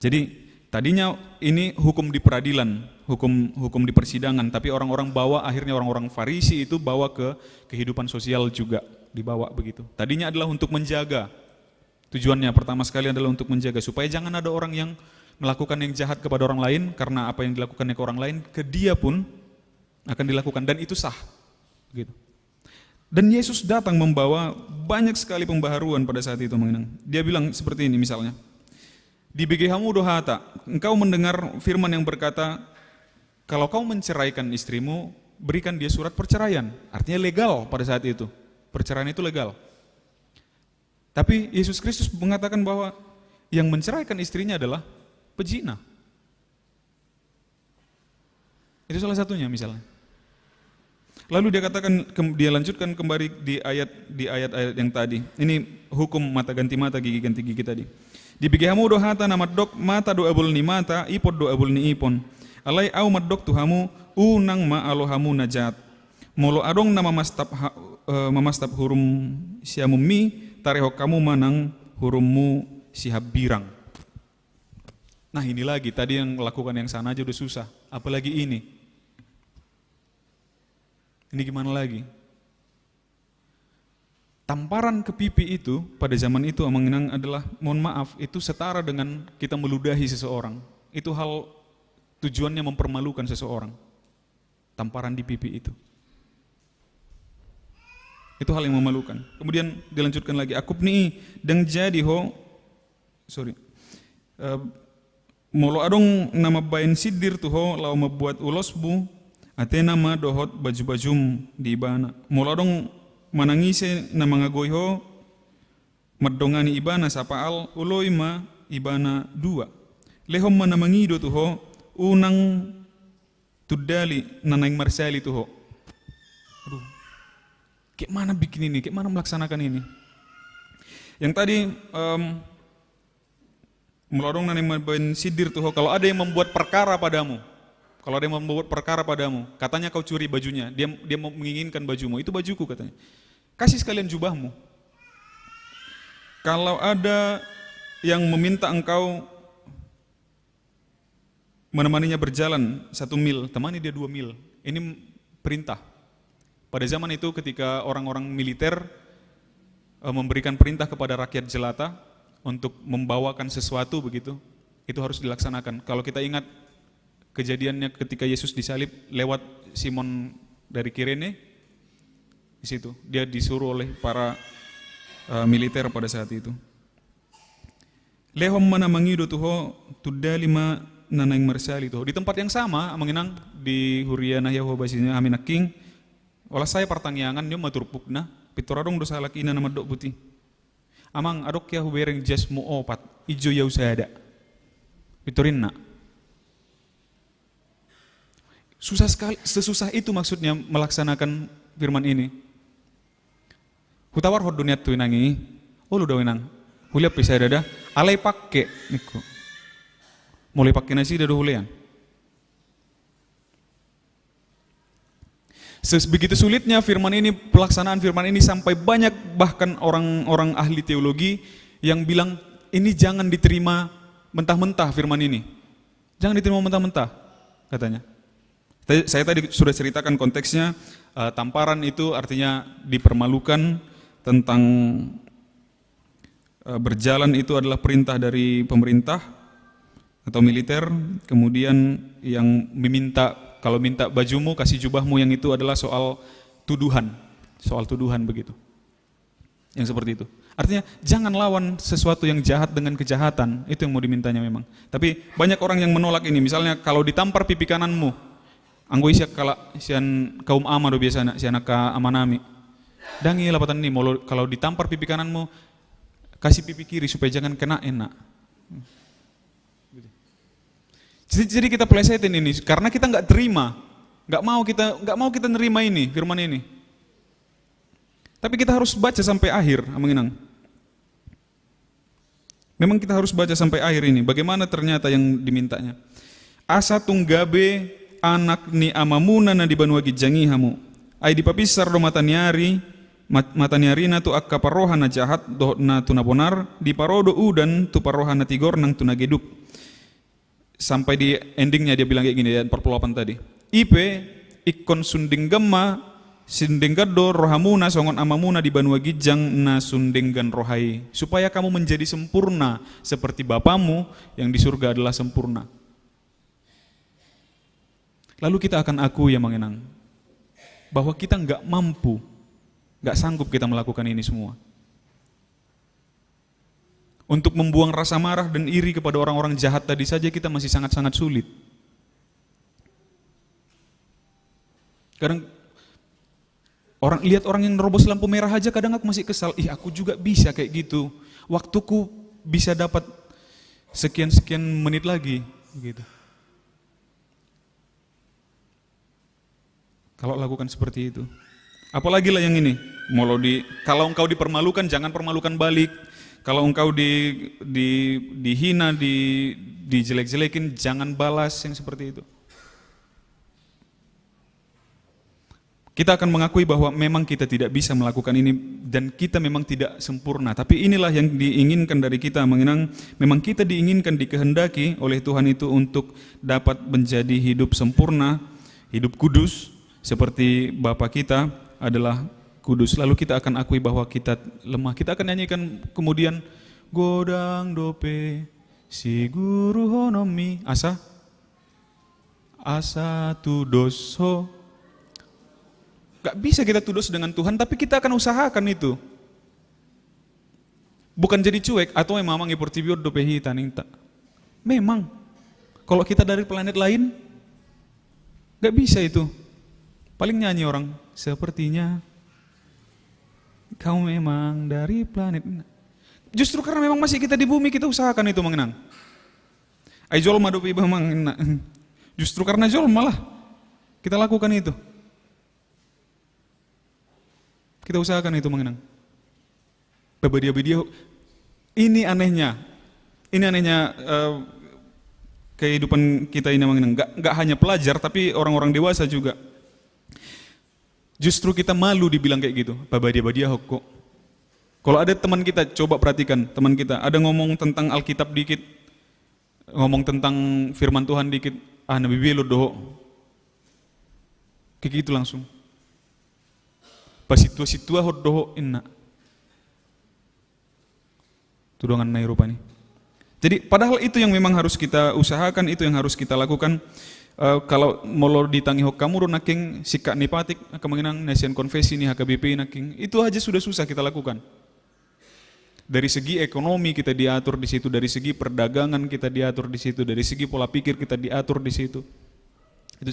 S4: Jadi tadinya ini hukum di peradilan, hukum di persidangan, tapi orang-orang bawa, akhirnya orang-orang Farisi itu bawa ke kehidupan sosial juga, dibawa begitu. Tadinya adalah untuk menjaga, tujuannya pertama sekali adalah untuk menjaga, supaya jangan ada orang yang melakukan yang jahat kepada orang lain, karena apa yang dilakukannya ke orang lain, ke dia pun akan dilakukan, dan itu sah. Gitu. Dan Yesus datang membawa banyak sekali pembaharuan pada saat itu. Dia bilang seperti ini misalnya, di BGH-mu dohata, engkau mendengar firman yang berkata, kalau kau menceraikan istrimu, berikan dia surat perceraian. Artinya legal pada saat itu. Perceraian itu legal. Tapi Yesus Kristus mengatakan bahwa yang menceraikan istrinya adalah pezina. Itu salah satunya misalnya. Lalu dia katakan, dia lanjutkan kembali di ayat-ayat yang tadi. Ini hukum mata ganti mata, gigi ganti gigi tadi. Di bigihamu do hata nama dok mata do abul ni mata, ipod do abul ni ipon. Alai au madok tuhamu unang ma alohamu najat. Molo adong nama mamastap hurum siamumi tarehok kamu manang hurummu sihab birang. Nah ini lagi, tadi yang lakukan yang sana aja udah susah, apalagi ini. Ini gimana lagi? Tamparan ke pipi itu pada zaman itu mengenang adalah, mohon maaf, itu setara dengan kita meludahi seseorang. Itu hal tujuannya mempermalukan seseorang. Tamparan di pipi itu. Itu hal yang memalukan. Kemudian dilanjutkan lagi, akupni deng jadi molo adong nama bain sidir tuh lau membuat ulosbu ate nama dohot baju-bajum di ibana. Molo adong manangise nama ngagoi ho merdongani ibana sapaal uloi ma ibana dua. Lehom mana mangido tuh ho unang tudali nanang marsali tuh ho. Aduh. Kayak mana bikin ini? Kayak mana melaksanakan ini? Yang tadi melorong nanti main sidir tuh. Kalau ada yang membuat perkara padamu, katanya kau curi bajunya, dia menginginkan bajumu, itu bajuku katanya. Kasih sekalian jubahmu. Kalau ada yang meminta engkau menemaninya berjalan 1 mil, temani dia 2 mil. Ini perintah. Pada zaman itu ketika orang-orang militer memberikan perintah kepada rakyat jelata untuk membawakan sesuatu begitu, itu harus dilaksanakan. Kalau kita ingat kejadiannya ketika Yesus disalib lewat Simon dari Kirene, di situ dia disuruh oleh para militer pada saat itu. Lehom mana mangido tuho tudda lima nanang marsali tuho. Di tempat yang sama mengenang di Huriana Yahwa basinya Aminaking. Olah saya pertanyaan nyo maturpukna pitoradong dosa lakina nama dok putih. Amang adok ya hubereng jas mu opat ijo ya usada. Pitorinna. Susah sekali, sesusah itu maksudnya melaksanakan firman ini. Hutawar hod dunia tu nangi. Oh lu dawinang. Huliap pisah dada. Alai pakke niku. Mulai pakke nasi dadu hulian. Begitu sulitnya firman ini, pelaksanaan firman ini sampai banyak bahkan orang-orang ahli teologi yang bilang ini jangan diterima mentah-mentah firman ini. Jangan diterima mentah-mentah katanya. Saya tadi sudah ceritakan konteksnya, tamparan itu artinya dipermalukan, tentang berjalan itu adalah perintah dari pemerintah atau militer, kemudian yang meminta kalau minta bajumu, kasih jubahmu, yang itu adalah soal tuduhan begitu. Yang seperti itu. Artinya jangan lawan sesuatu yang jahat dengan kejahatan, itu yang mau dimintanya memang. Tapi banyak orang yang menolak ini. Misalnya kalau ditampar pipi kananmu, anggo isya sian kaum amado biasa sian ka amanami. Dangi lapatan ini kalau ditampar pipi kananmu, kasih pipi kiri supaya jangan kena enak. Jadi kita plesetin ini karena kita nggak terima, nggak mau kita nerima ini firman ini. Tapi kita harus baca sampai akhir, menginang. Memang kita harus baca sampai akhir ini. Bagaimana ternyata yang dimintanya? Asa tunggabe anak ni amamuna na dibanuagi jangihamu. Ai dipapisar do mataniari na tu akka paroha na jahat do na tunabonar di parodo udan tu paroha na tigor nang tunageduk. Sampai di endingnya dia bilang kayak gini, ayat 48 tadi. Ipe ikon sunding gemma sindenggado rohamuna songon amamuna di banua gijang na sundenggan rohai, supaya kamu menjadi sempurna seperti Bapamu yang di surga adalah sempurna. Lalu kita akan akui yang mengenang bahwa kita nggak mampu, nggak sanggup kita melakukan ini semua. Untuk membuang rasa marah dan iri kepada orang-orang jahat tadi saja kita masih sangat-sangat sulit. Kadang Lihat orang yang nerobos lampu merah aja kadang aku masih kesal, aku juga bisa kayak gitu. Waktuku bisa dapat sekian-sekian menit lagi gitu. Kalau lakukan seperti itu. Apalagi lah yang ini, kalau engkau dipermalukan jangan permalukan balik. Kalau engkau dihina, dijelek-jelekin, jangan balas yang seperti itu. Kita akan mengakui bahwa memang kita tidak bisa melakukan ini dan kita memang tidak sempurna. Tapi inilah yang diinginkan dari kita, memang kita diinginkan, dikehendaki oleh Tuhan itu untuk dapat menjadi hidup sempurna, hidup kudus, seperti Bapa kita adalah kudus. Lalu kita akan akui bahwa kita lemah. Kita akan nyanyikan kemudian, godang dope si guru honomi asa tu doso. Gak bisa kita tudos dengan Tuhan, tapi kita akan usahakan itu. Bukan jadi cuek, atau memang iportibior do pehita ninta. Memang, kalau kita dari planet lain, gak bisa itu. Paling nyanyi orang, sepertinya kau memang dari planet. Justru karena memang masih kita di bumi, kita usahakan itu mengenang. Ai jolma do pehita mengenang. Justru karena jolma lah, kita lakukan itu. Kita usahakan itu mengenang. Bebadia-bedia, ini anehnya kehidupan kita ini mengenang. Gak hanya pelajar, tapi orang-orang dewasa juga. Justru kita malu dibilang kayak gitu. Bebadia-bedia kok. Kalau ada teman kita, coba perhatikan teman kita, ada ngomong tentang Alkitab dikit, ngomong tentang firman Tuhan dikit, nabi belo doho. Kayak gitu langsung. Pasitua-situa hodoho inna. Tudongan nai rupa nih. Jadi padahal itu yang memang harus kita usahakan, itu yang harus kita lakukan. Kalau molo ditangi hok kamu naking sikak nipatik akan mengenang nasian konfesi nih HKBP naking, itu aja sudah susah kita lakukan. Dari segi ekonomi kita diatur di situ, dari segi perdagangan kita diatur di situ, dari segi pola pikir kita diatur di situ. Itu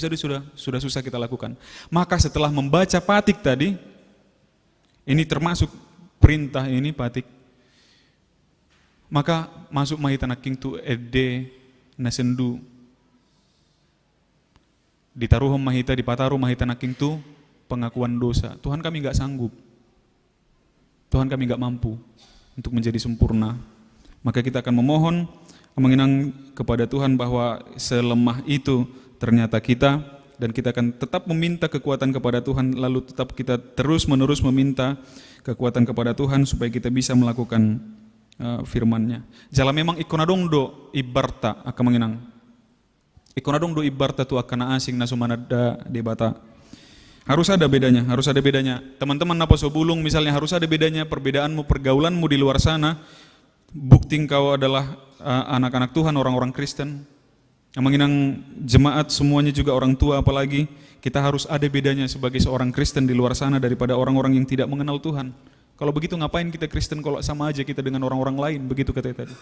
S4: sudah susah kita lakukan. Maka setelah membaca patik tadi, ini termasuk perintah ini patik. Maka masuk mahita naking tu ede nasendu. Ditaruhom mahita, dipataruh mahita naking tu pengakuan dosa. Tuhan kami gak sanggup. Tuhan kami gak mampu untuk menjadi sempurna. Maka kita akan memohon, mengenang kepada Tuhan bahwa selemah itu ternyata kita, dan kita akan tetap meminta kekuatan kepada Tuhan, lalu tetap kita terus-menerus meminta kekuatan kepada Tuhan supaya kita bisa melakukan firman-Nya. Jala memang ikonadong do ibarta akan mengenang. Ikonadong do ibarta tu akan asing nasumanada debata. Harus ada bedanya. Teman-teman napa sobulung misalnya, harus ada bedanya perbedaanmu, pergaulanmu di luar sana. Bukti kau adalah anak-anak Tuhan, orang-orang Kristen. Yang mengenang jemaat semuanya juga orang tua, apalagi kita harus ada bedanya sebagai seorang Kristen di luar sana daripada orang-orang yang tidak mengenal Tuhan. Kalau begitu ngapain kita Kristen kalau sama aja kita dengan orang-orang lain, begitu katanya tadi.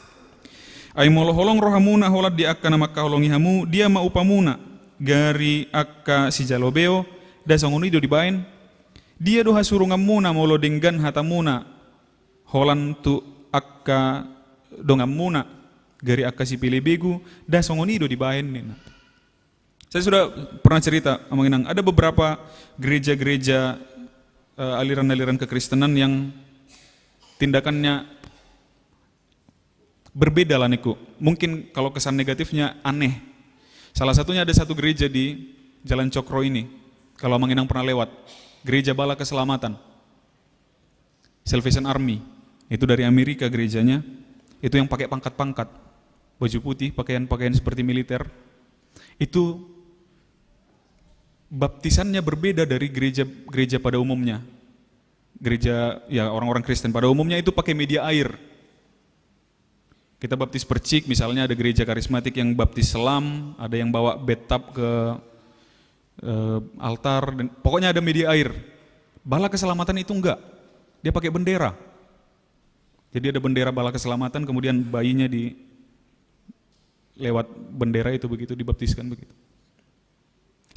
S4: Ai moloholong rohamuna holat di akka nama kaholongihamu dia maupamuna gari akka si jalobeo dasanguni do dibain dia doha surungamuna molo denggan hatamuna holan tu akka dongamuna gari akka si pilebegu da songonido di bahen nina. Saya sudah pernah cerita mengenang ada beberapa gereja-gereja aliran-aliran kekristenan yang tindakannya berbeda lah niku. Mungkin kalau kesan negatifnya aneh. Salah satunya ada satu gereja di Jalan Cokro ini. Kalau mengenang pernah lewat, Gereja Bala Keselamatan, Salvation Army. Itu dari Amerika gerejanya. Itu yang pakai pangkat-pangkat. Baju putih, pakaian-pakaian seperti militer. Itu baptisannya berbeda dari gereja pada umumnya. Gereja ya orang-orang Kristen pada umumnya itu pakai media air. Kita baptis percik, misalnya ada gereja karismatik yang baptis selam, ada yang bawa bathtub ke altar, dan pokoknya ada media air. Bala Keselamatan itu enggak, dia pakai bendera. Jadi ada bendera Bala Keselamatan, kemudian bayinya lewat bendera itu begitu dibaptiskan begitu.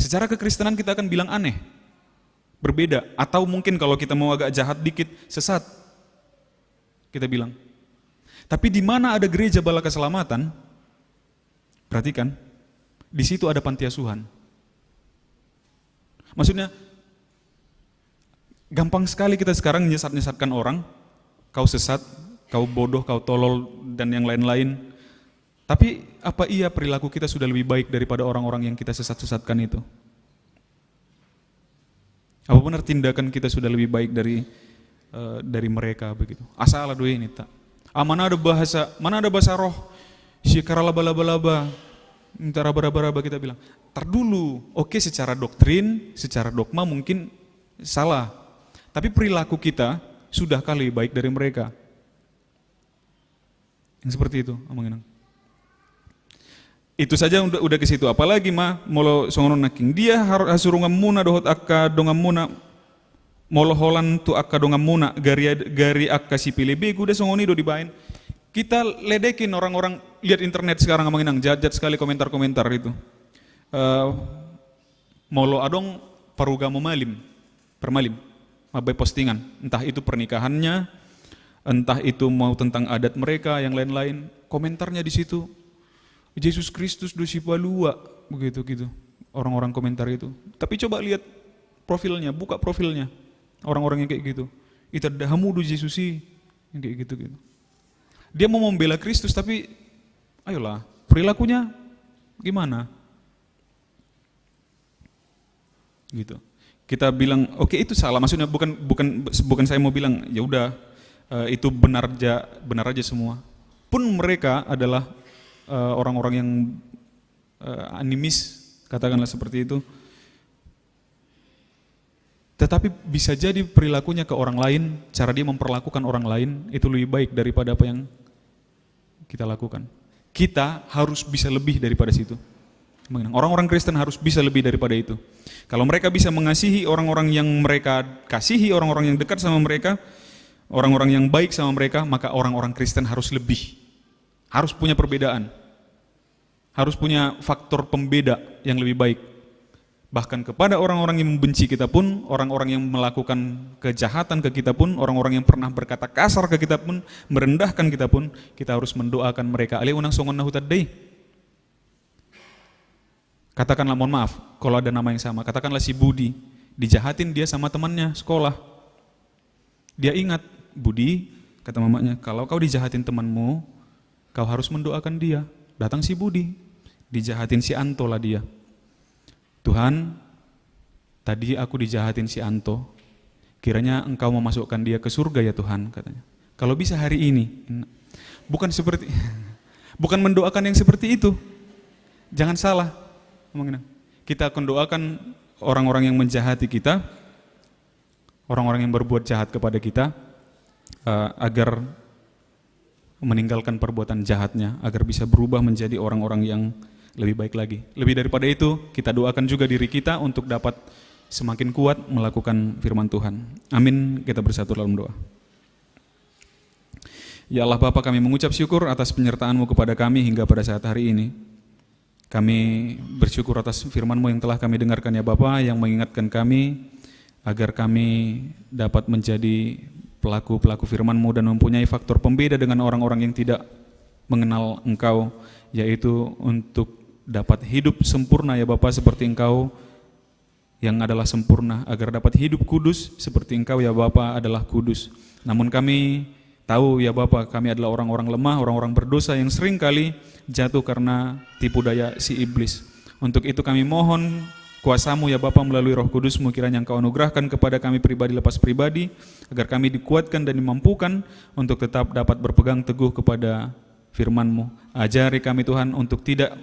S4: Secara kekristenan kita akan bilang aneh. berbeda. Atau mungkin kalau kita mau agak jahat dikit, sesat. Kita bilang. Tapi di mana ada gereja bala keselamatan, perhatikan, di situ ada panti asuhan. Maksudnya, gampang sekali kita sekarang nyesat-nyesatkan orang, kau sesat, kau bodoh, kau tolol, dan yang lain-lain. Tapi apa iya perilaku kita sudah lebih baik daripada orang-orang yang kita sesat-sesatkan itu? Apa benar tindakan kita sudah lebih baik dari mereka begitu? Asal dua ini tak. Mana ada bahasa roh? Syikara laba-laba-laba, minta raba-raba kita bilang. Tar dulu, oke secara doktrin, secara dogma mungkin salah. Tapi perilaku kita sudah kali baik dari mereka. Yang seperti itu, Amang Inang. Itu saja udah ke situ. Apalagi molo songonon naking dia harus hasurungam muna dohot akka dongam muna molo holan tu akka dongam muna gari akka si pilih begu udah songoni do dibain. Kita ledekin orang-orang, lihat internet sekarang Amang Inang, jahat sekali komentar-komentar itu. Molo adong paruga permalim, mabai postingan, entah itu pernikahannya, entah itu mau tentang adat mereka, yang lain-lain, komentarnya di situ. Yesus Kristus dosi palua, begitu gitu. Orang-orang komentar itu. Tapi coba lihat profilnya, buka profilnya. Orang-orang yang kayak gitu. Itu ada hamudu Yesus sih, yang kayak gitu. Dia mau membela Kristus tapi ayolah, perilakunya gimana? Gitu. Kita bilang, oke, itu salah. Maksudnya bukan saya mau bilang ya udah itu benar aja semua. Pun mereka adalah orang-orang yang animis, katakanlah seperti itu. Tetapi bisa jadi perilakunya ke orang lain, cara dia memperlakukan orang lain itu lebih baik daripada apa yang kita lakukan. Kita harus bisa lebih daripada situ. Orang-orang Kristen harus bisa lebih daripada itu. Kalau mereka bisa mengasihi orang-orang yang mereka kasihi, orang-orang yang dekat sama mereka, orang-orang yang baik sama mereka, maka orang-orang Kristen harus lebih. Harus punya perbedaan, harus punya faktor pembeda yang lebih baik. Bahkan kepada orang-orang yang membenci kita pun, orang-orang yang melakukan kejahatan ke kita pun, orang-orang yang pernah berkata kasar ke kita pun, merendahkan kita pun, kita harus mendoakan mereka. Ali unang songon nahutad deh. Katakanlah mohon maaf, kalau ada nama yang sama, katakanlah si Budi, dijahatin dia sama temannya sekolah. Dia ingat, Budi, kata mamanya, kalau kau dijahatin temanmu, kau harus mendoakan dia. Datang si Budi, dijahatin si Anto lah dia. Tuhan, tadi aku dijahatin si Anto, kiranya engkau memasukkan dia ke surga ya Tuhan, katanya. Kalau bisa hari ini, bukan mendoakan yang seperti itu. Jangan salah, kita akan doakan orang-orang yang menjahati kita, orang-orang yang berbuat jahat kepada kita, agar meninggalkan perbuatan jahatnya, agar bisa berubah menjadi orang-orang yang lebih baik lagi. Lebih daripada itu, kita doakan juga diri kita untuk dapat semakin kuat melakukan firman Tuhan. Amin, kita bersatu dalam doa. Ya Allah Bapa, kami mengucap syukur atas penyertaan-Mu kepada kami hingga pada saat hari ini. Kami bersyukur atas firman-Mu yang telah kami dengarkan ya Bapa, yang mengingatkan kami agar kami dapat menjadi pelaku-pelaku firman-Mu dan mempunyai faktor pembeda dengan orang-orang yang tidak mengenal Engkau, yaitu untuk dapat hidup sempurna ya Bapa seperti Engkau yang adalah sempurna, agar dapat hidup kudus seperti Engkau ya Bapa adalah kudus. Namun kami tahu ya Bapa, kami adalah orang-orang lemah, orang-orang berdosa yang sering kali jatuh karena tipu daya si iblis. Untuk itu kami mohon kuasa-Mu ya Bapa melalui Roh Kudus-Mu, kiranya Engkau anugerahkan kepada kami pribadi lepas pribadi, agar kami dikuatkan dan dimampukan untuk tetap dapat berpegang teguh kepada firman-Mu. Ajari kami Tuhan untuk tidak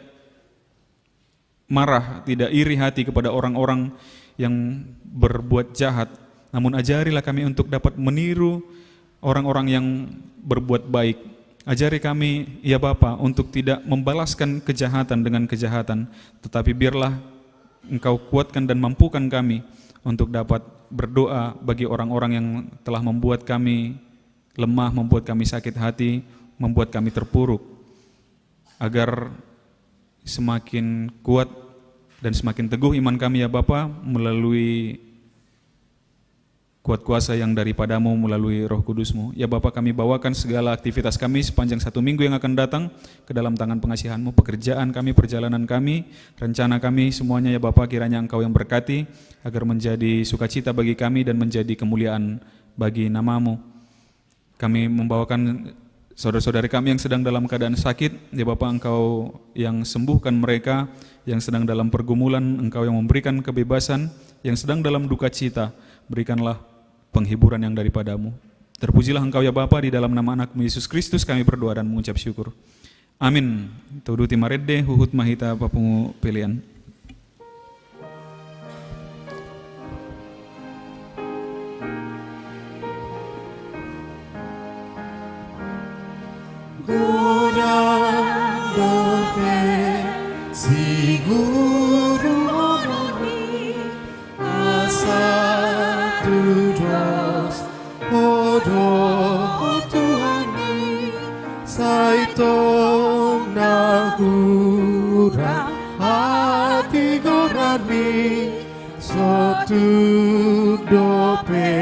S4: marah, tidak iri hati kepada orang-orang yang berbuat jahat, namun ajarilah kami untuk dapat meniru orang-orang yang berbuat baik. Ajari kami ya Bapa untuk tidak membalaskan kejahatan dengan kejahatan, tetapi biarlah Engkau kuatkan dan mampukan kami untuk dapat berdoa bagi orang-orang yang telah membuat kami lemah, membuat kami sakit hati, membuat kami terpuruk, agar semakin kuat dan semakin teguh iman kami ya Bapa melalui kuat kuasa yang daripadamu melalui Roh Kudus-Mu. Ya Bapa, kami bawakan segala aktivitas kami sepanjang 1 minggu yang akan datang ke dalam tangan pengasihan-Mu, pekerjaan kami, perjalanan kami, rencana kami, semuanya ya Bapa, kiranya Engkau yang berkati, agar menjadi sukacita bagi kami dan menjadi kemuliaan bagi nama-Mu. Kami membawakan saudara-saudari kami yang sedang dalam keadaan sakit, ya Bapa, Engkau yang sembuhkan mereka, yang sedang dalam pergumulan, Engkau yang memberikan kebebasan, yang sedang dalam duka cita, berikanlah penghiburan yang daripadamu. Terpujilah Engkau ya Bapa, di dalam nama anak-Mu Yesus Kristus kami berdoa dan mengucap syukur. Amin. Tuduti maredde huhut mahita papungu pilihan.
S2: Godang dope siguru ononi asa tudos odo Tuhani saitong nahura hati gorani sotuk dope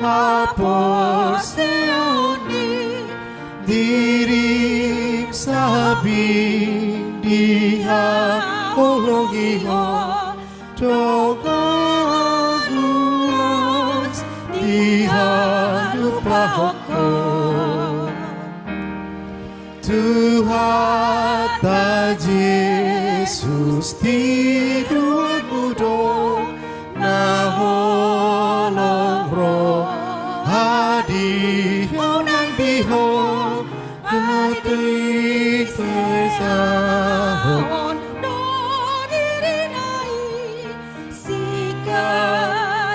S2: apos seoni dirim sabing diha olongiho togagus diha lupa hoko Tuhan ta Yesus tiduan mudo naholong roh hadi nang biho hati sesahon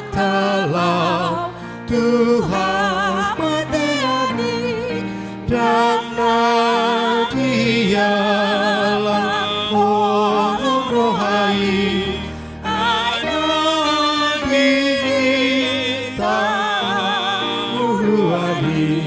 S2: talau Tuhan melayani dan dialah orang rohai ada kita muruali.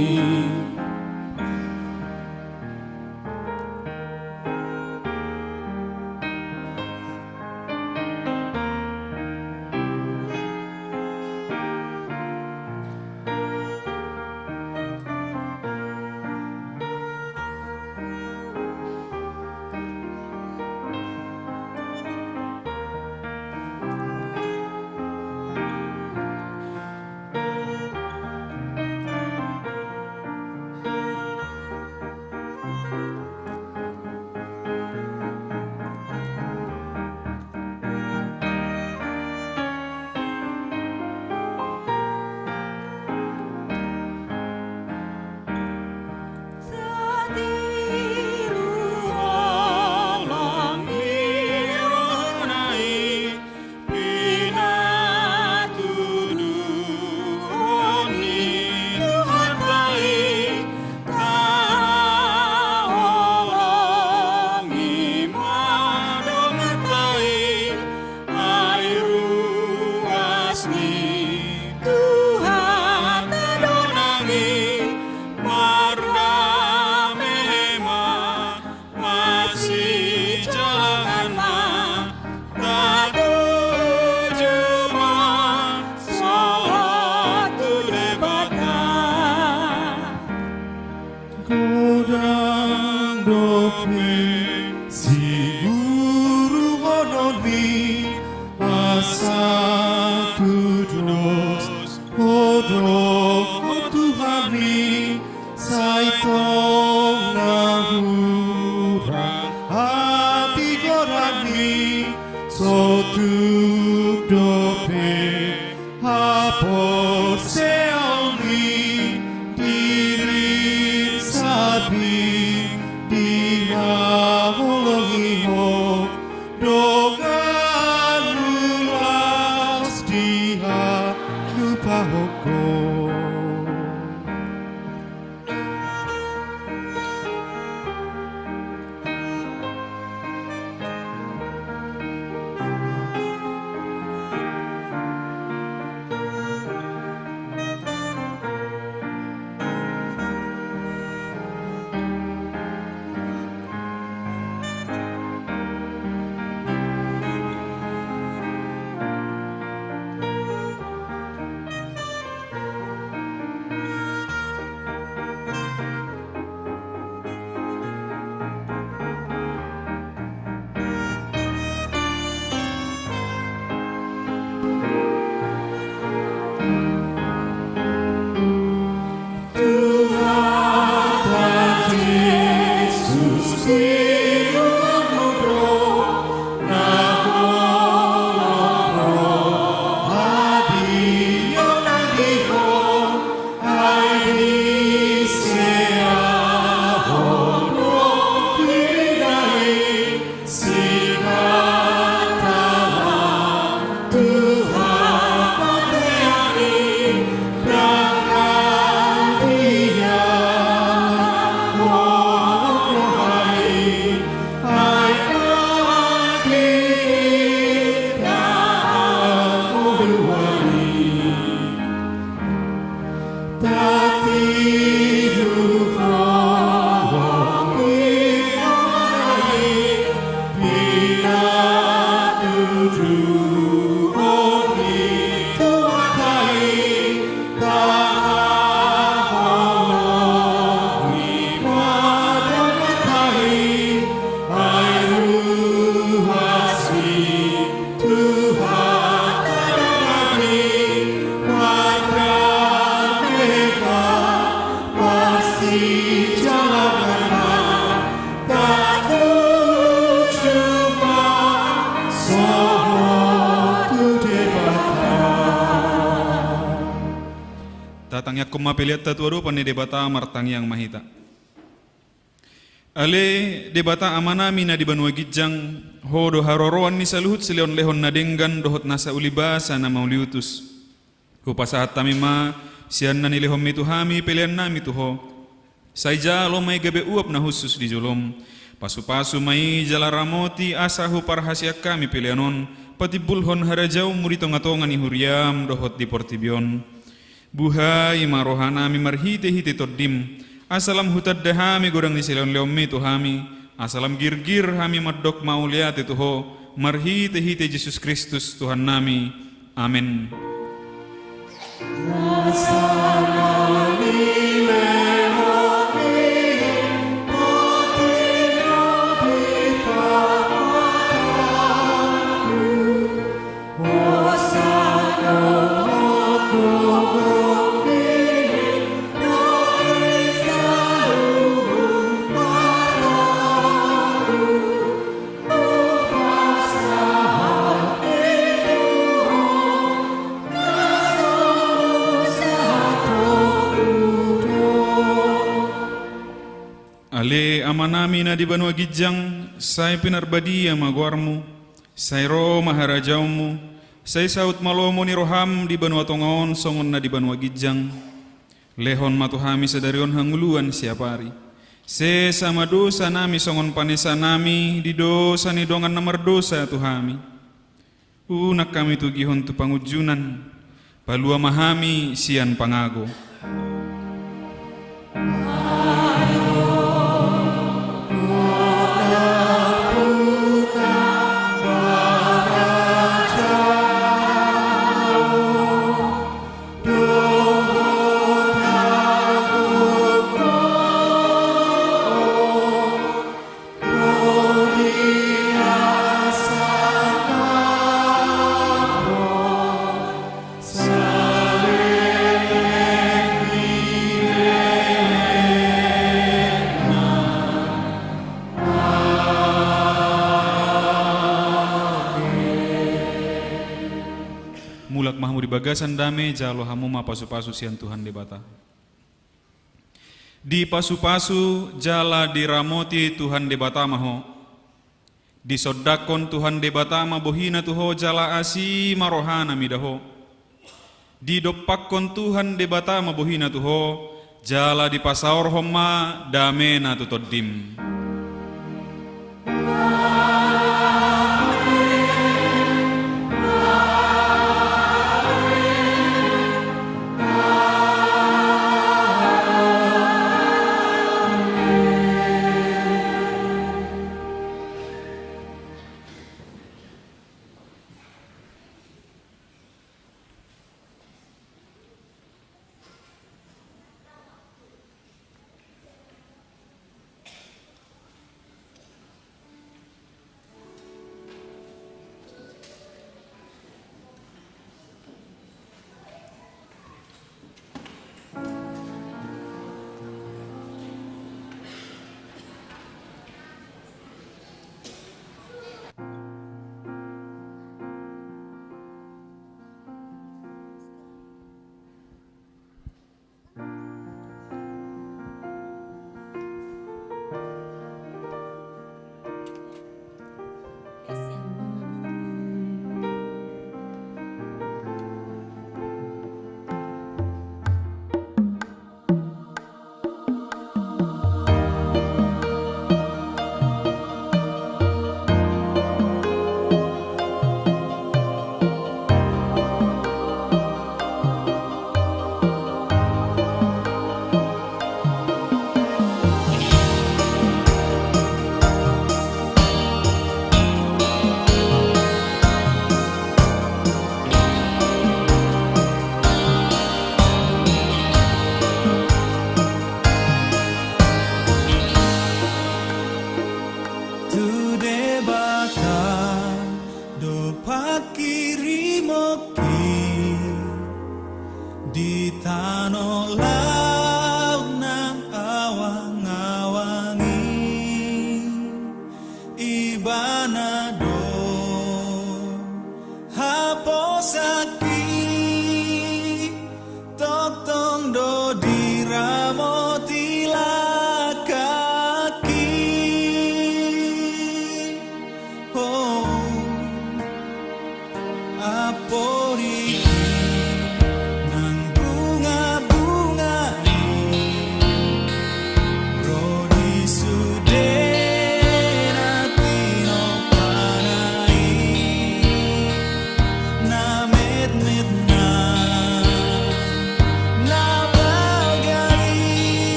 S2: Godang dope si guru hononi asa tudos odo Tuhani saitong nahura hati gorani sotuk dope hapor seoni diri sabi dinaholongiho dogan lulas diha lupa hoko. kasih jalanan tak cuma suatu debata.
S4: Tatangnya kuma peliat tatuaru pani debata martang yang mahita. Ale debata amana mina di Banua Gijang ho do haroroan ni saluhut silion lehon nadenggan dohot nasa ulibasa na mauliutus. Ho pasahat tamima sian na nilehom mitu hami pelian na mitu ho. Saija lo may gabe uap na husus di jolom. Pasu-pasu may jala ramoti asahu parhasyak kami pelianon. Patibulhon harajaw murito ngatongan ni huriam dohot di portibion. Buhay marohana mi marhite-hite toddim. Asalam hutad dehami godang di silon leomi tuhami. Asalam girgir hami maddok mauliat tuho. Marhite-hite Yesus Kristus Tuhan nami. Amin. Ale amanami na di Banua Gijang, say pinarbadia magwarmu, say ro maharajawmu, say saut malomo ni roham di Banua Tongaon songon na di Banua Gijang, lehon matuhami sadarion hanguluan siapari, se sama dosa nami songon panesa nami di dosa ni dongan namar dosa tuhami, unak kami tugihon tu pangujunan, palua mahami sian pangago. Mulak mahmu di bagasan dame jalo hamu ma pasu-pasu sian Tuhan debata. Di pasu-pasu jala diramoti Tuhan debata maho. Di sodakon Tuhan debata ma bohina tuho jala asi marohana midaho. Di dopakon Tuhan debata ma bohina tuho jala di pasaor homa dame na tutoddim.